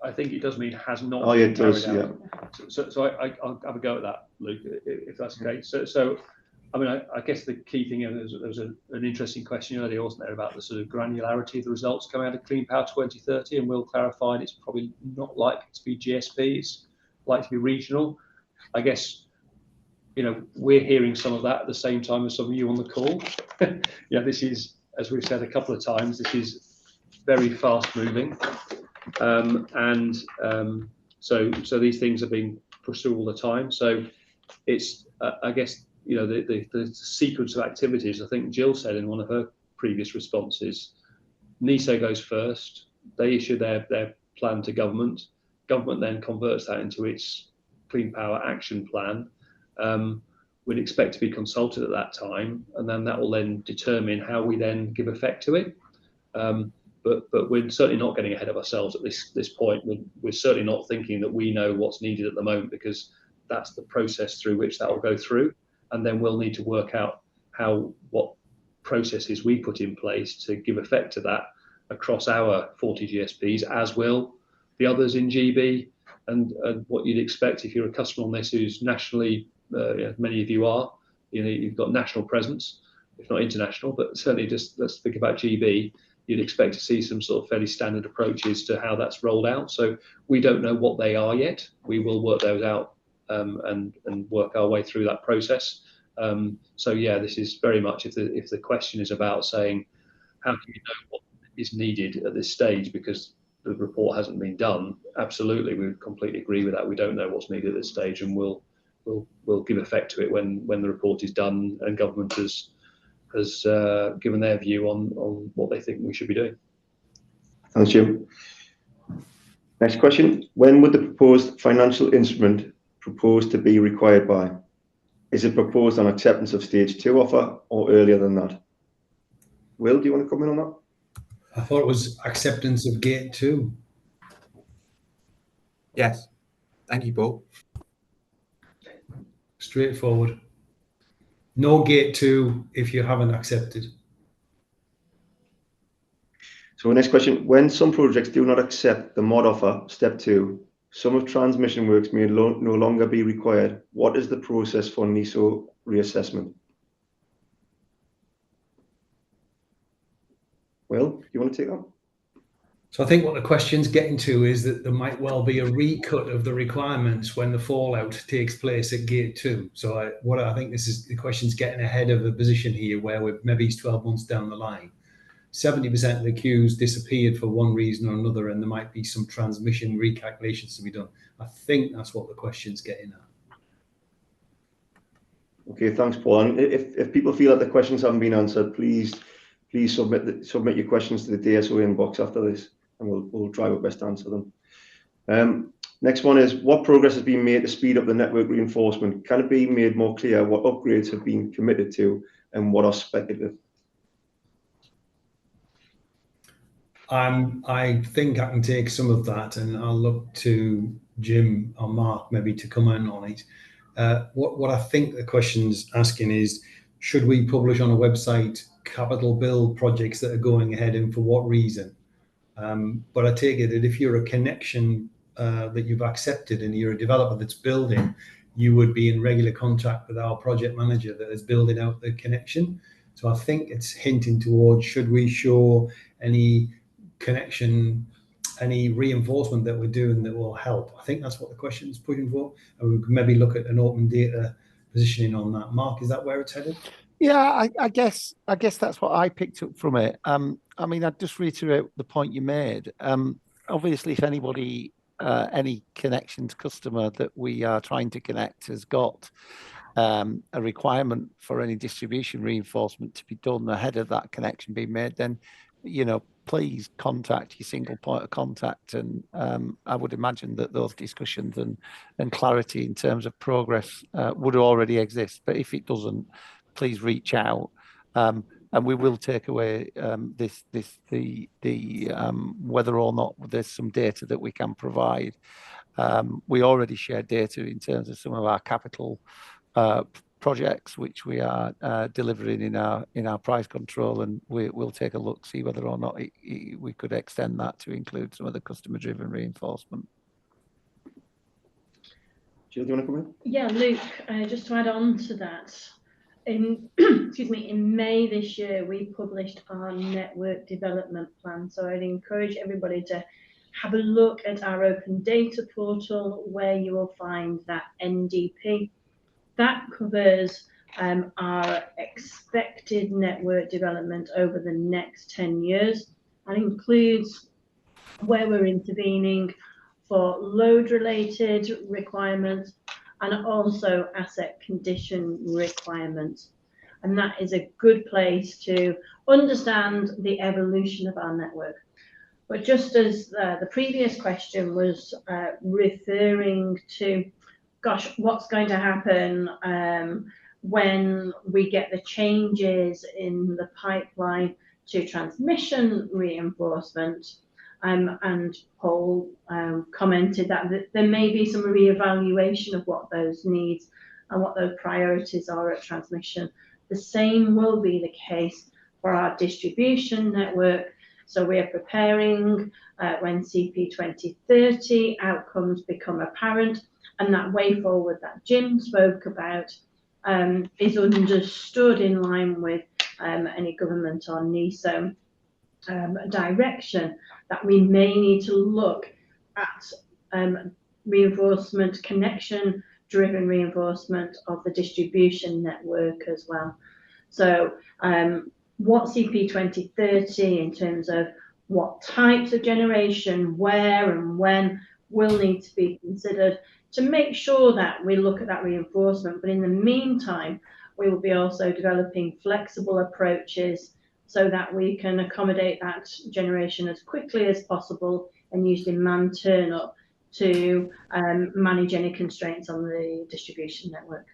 [SPEAKER 3] I think it does mean has not
[SPEAKER 5] Oh, yeah,
[SPEAKER 3] been
[SPEAKER 5] it does,
[SPEAKER 3] carried out.
[SPEAKER 5] yeah.
[SPEAKER 3] So I'll have a go at that, Luke, if that's okay. So I mean, I guess the key thing, there was an interesting question earlier, wasn't there, about the sort of granularity of the results coming out of Clean Power 2030, and Will clarified it's probably not likely to be GSP, it's likely to be regional. I guess, you know, we're hearing some of that at the same time as some of you on the call. Yeah, this is, as we've said a couple of times, this is very fast moving. So these things are being pushed through all the time. So it's, I guess, you know, the sequence of activities, I think Jill said in one of her previous responses, NESO goes first, they issue their plan to government, government then converts that into its Clean Power Action Plan. We'd expect to be consulted at that time, and then that will then determine how we then give effect to it. But we're certainly not getting ahead of ourselves at this point. We're certainly not thinking that we know what's needed at the moment, because that's the process through which that will go through. And then we'll need to work out what processes we put in place to give effect to that across our 40 GSPs, as will the others in GB. And what you'd expect if you're a customer on this who's nationally, many of you are, you know, you've got national presence, if not international, but certainly just let's think about GB. You'd expect to see some sort of fairly standard approaches to how that's rolled out. So we don't know what they are yet. We will work those out and work our way through that process. So yeah, this is very much, if the question is about saying how can you know what is needed at this stage because the report hasn't been done, absolutely, we would completely agree with that. We don't know what's needed at this stage, and we'll give effect to it when the report is done and government has given their view on what they think we should be doing.
[SPEAKER 5] Thanks, Jim. Next question. When would the proposed financial instrument proposed to be required by? Is it proposed on acceptance of stage 2 offer or earlier than that? Will, do you want to comment on that?
[SPEAKER 2] I thought it was acceptance of gate 2.
[SPEAKER 4] Yes. Thank you, Paul.
[SPEAKER 2] Straightforward. No gate 2 if you haven't accepted.
[SPEAKER 5] So next question. When some projects do not accept the mod offer, step 2, some of transmission works may no longer be required. What is the process for NESO reassessment? Will, do you want to take that?
[SPEAKER 2] So I think what the question's getting to is that there might well be a recut of the requirements when the fallout takes place at gate 2. So I think this is the question's getting ahead of the position here where we're maybe 12 months down the line. 70% of the queues disappeared for one reason or another, and there might be some transmission recalculations to be done. I think that's what the question's getting at.
[SPEAKER 5] Okay, thanks, Paul. And if people feel that the questions haven't been answered, please submit your questions to the DSO inbox after this, and we'll try our best to answer them. Next one is, what progress has been made to speed up the network reinforcement? Can it be made more clear what upgrades have been committed to and what are speculative?
[SPEAKER 2] I think I can take some of that, and I'll look to Jim or Mark maybe to comment on it. What I think the question's asking is, should we publish on a website capital build projects that are going ahead and for what reason? But I take it that if you're a connection that you've accepted and you're a developer that's building, you would be in regular contact with our project manager that is building out the connection. So I think it's hinting towards, should we show any connection any reinforcement that we're doing that will help. I think that's what the question is pushing for, and we could maybe look at an open data positioning on that. Mark, is that where it's headed?
[SPEAKER 8] Yeah, I guess that's what I picked up from it. I mean, I'd just reiterate the point you made. Obviously, if anybody, any connections customer that we are trying to connect has got a requirement for any distribution reinforcement to be done ahead of that connection being made, then, you know, please contact your single point of contact. And I would imagine that those discussions and clarity in terms of progress would already exist. But if it doesn't, please reach out. And we will take away whether or not there's some data that we can provide. We already share data in terms of some of our capital projects, which we are delivering in our price control, and we'll take a look, see whether or not we could extend that to include some of the customer-driven reinforcement.
[SPEAKER 5] Jill, do you want to come in?
[SPEAKER 6] Yeah, Luke, just to add on to that, in in May this year, we published our network development plan. So I'd encourage everybody to have a look at our open data portal, where you will find that NDP. That covers our expected network development over the next 10 years and includes where we're intervening for load-related requirements and also asset condition requirements. And that is a good place to understand the evolution of our network. But just as the previous question was referring to, gosh, what's going to happen when we get the changes in the pipeline to transmission reinforcement? And Paul commented that there may be some re-evaluation of what those needs and what those priorities are at transmission. The same will be the case for our distribution network. So we are preparing when CP 2030 outcomes become apparent, and that way forward that Jim spoke about is understood in line with any government or NESO direction, that we may need to look at reinforcement, connection driven reinforcement of the distribution network as well. So what CP 2030 in terms of what types of generation, where and when will need to be considered to make sure that we look at that reinforcement. But in the meantime, we will be also developing flexible approaches so that we can accommodate that generation as quickly as possible and use demand turn up to manage any constraints on the distribution network.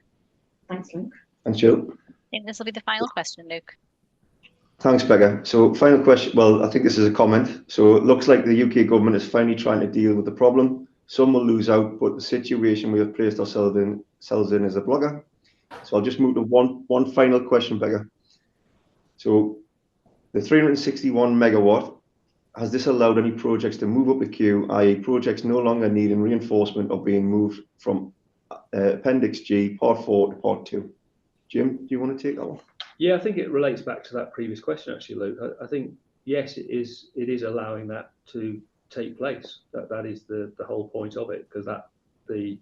[SPEAKER 6] Thanks, Luke.
[SPEAKER 5] Thanks, Jill.
[SPEAKER 1] I think this will be the final question, Luke.
[SPEAKER 5] Thanks, Becca. So final question, well, I think this is a comment. So it looks like the UK government is finally trying to deal with the problem. Some will lose out, but the situation we have placed ourselves in is a blogger. So I'll just move to one final question, Becca. So the 361 megawatt, has this allowed any projects to move up the queue, i.e. projects no longer needing reinforcement or being moved from Appendix G, Part 4 to Part 2? Jim, do you want to take that one?
[SPEAKER 3] Yeah, I think it relates back to that previous question, actually, Luke. I think, yes, it is allowing that to take place. That is the whole point of it, because the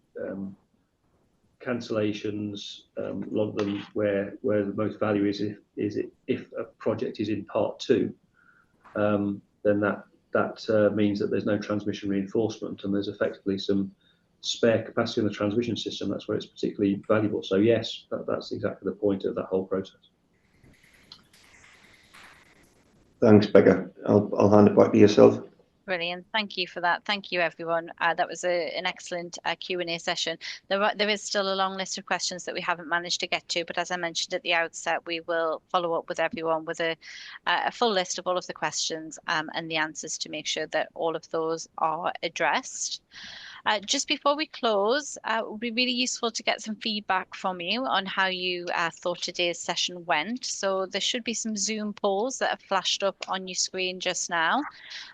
[SPEAKER 3] cancellations, a lot of them where the most value is if a project is in Part 2, then that means that there's no transmission reinforcement and there's effectively some spare capacity in the transmission system. That's where it's particularly valuable. So yes, that's exactly the point of that whole process.
[SPEAKER 5] Thanks, Becca. I'll hand it back to yourself.
[SPEAKER 1] Brilliant. Thank you for that. Thank you, everyone. That was an excellent Q&A session. There is still a long list of questions that we haven't managed to get to, but as I mentioned at the outset, we will follow up with everyone with a full list of all of the questions and the answers to make sure that all of those are addressed. Just before we close, it would be really useful to get some feedback from you on how you thought today's session went. So there should be some Zoom polls that have flashed up on your screen just now.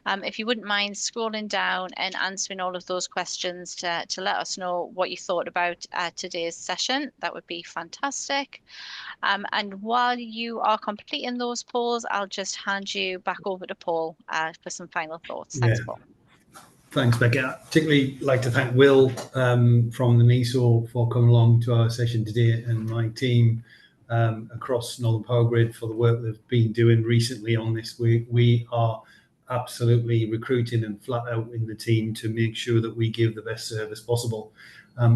[SPEAKER 1] If you wouldn't mind scrolling down and answering all of those questions to let us know what you thought about today's session, that would be fantastic. And while you are completing those polls, I'll just hand you back over to Paul for some final thoughts. Thanks, Paul.
[SPEAKER 2] Thanks, Becky. I'd particularly like to thank Will from the NESO for coming along to our session today, and my team across Northern Powergrid for the work they've been doing recently on this. We are absolutely recruiting and flat out in the team to make sure that we give the best service possible.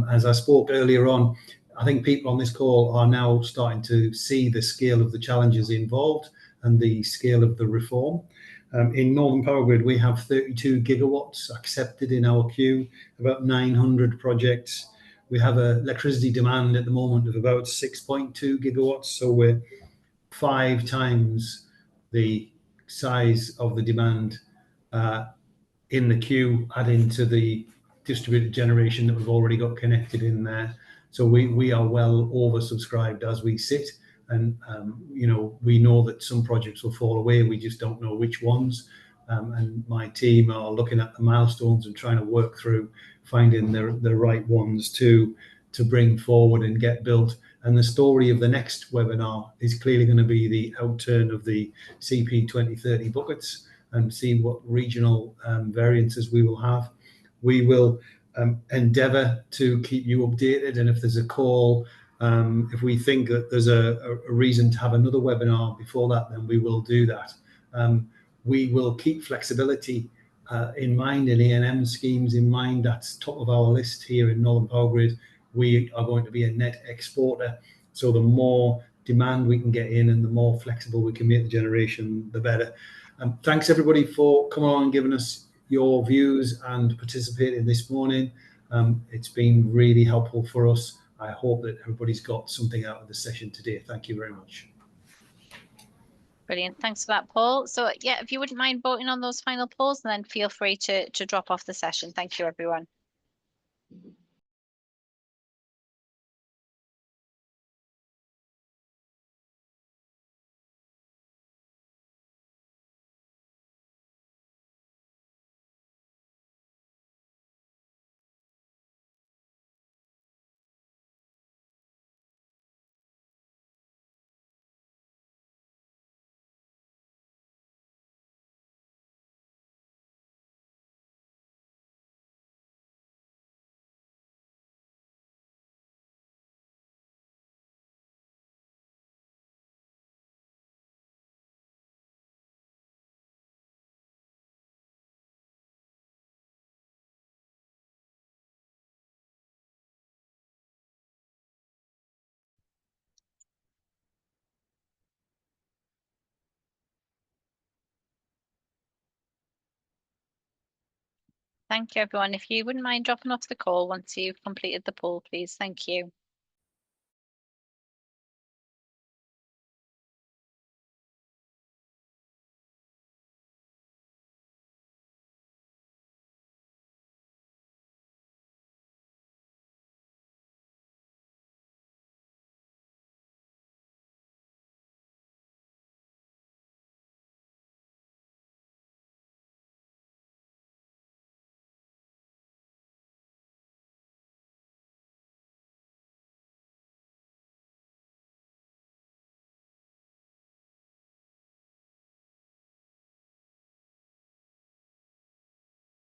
[SPEAKER 2] As I spoke earlier on, I think people on this call are now starting to see the scale of the challenges involved and the scale of the reform. In Northern Powergrid, we have 32 gigawatts accepted in our queue, about 900 projects. We have an electricity demand at the moment of about 6.2 gigawatts, so we're 5 times the size of the demand in the queue, adding to the distributed generation that we've already got connected in there. So we are well oversubscribed as we sit. And, we know that some projects will fall away. We just don't know which ones. And my team are looking at the milestones and trying to work through finding the right ones to bring forward and get built. And the story of the next webinar is clearly going to be the outturn of the CP 2030 buckets and see what regional variances we will have. We will endeavour to keep you updated, and if there's a call, if we think that there's a reason to have another webinar before that, then we will do that. We will keep flexibility in mind and A&M schemes in mind. That's top of our list here in Northern Powergrid. We are going to be a net exporter, so the more demand we can get in and the more flexible we can make the generation, the better. Thanks everybody for coming on and giving us your views and participating this morning. It's been really helpful for us. I hope that everybody's got something out of the session today. Thank you very much.
[SPEAKER 1] Brilliant. Thanks for that, Paul. So yeah, if you wouldn't mind voting on those final polls, and then feel free to drop off the session. Thank you, everyone. Thank you, everyone. If you wouldn't mind dropping off the call once you've completed the poll, please. Thank you.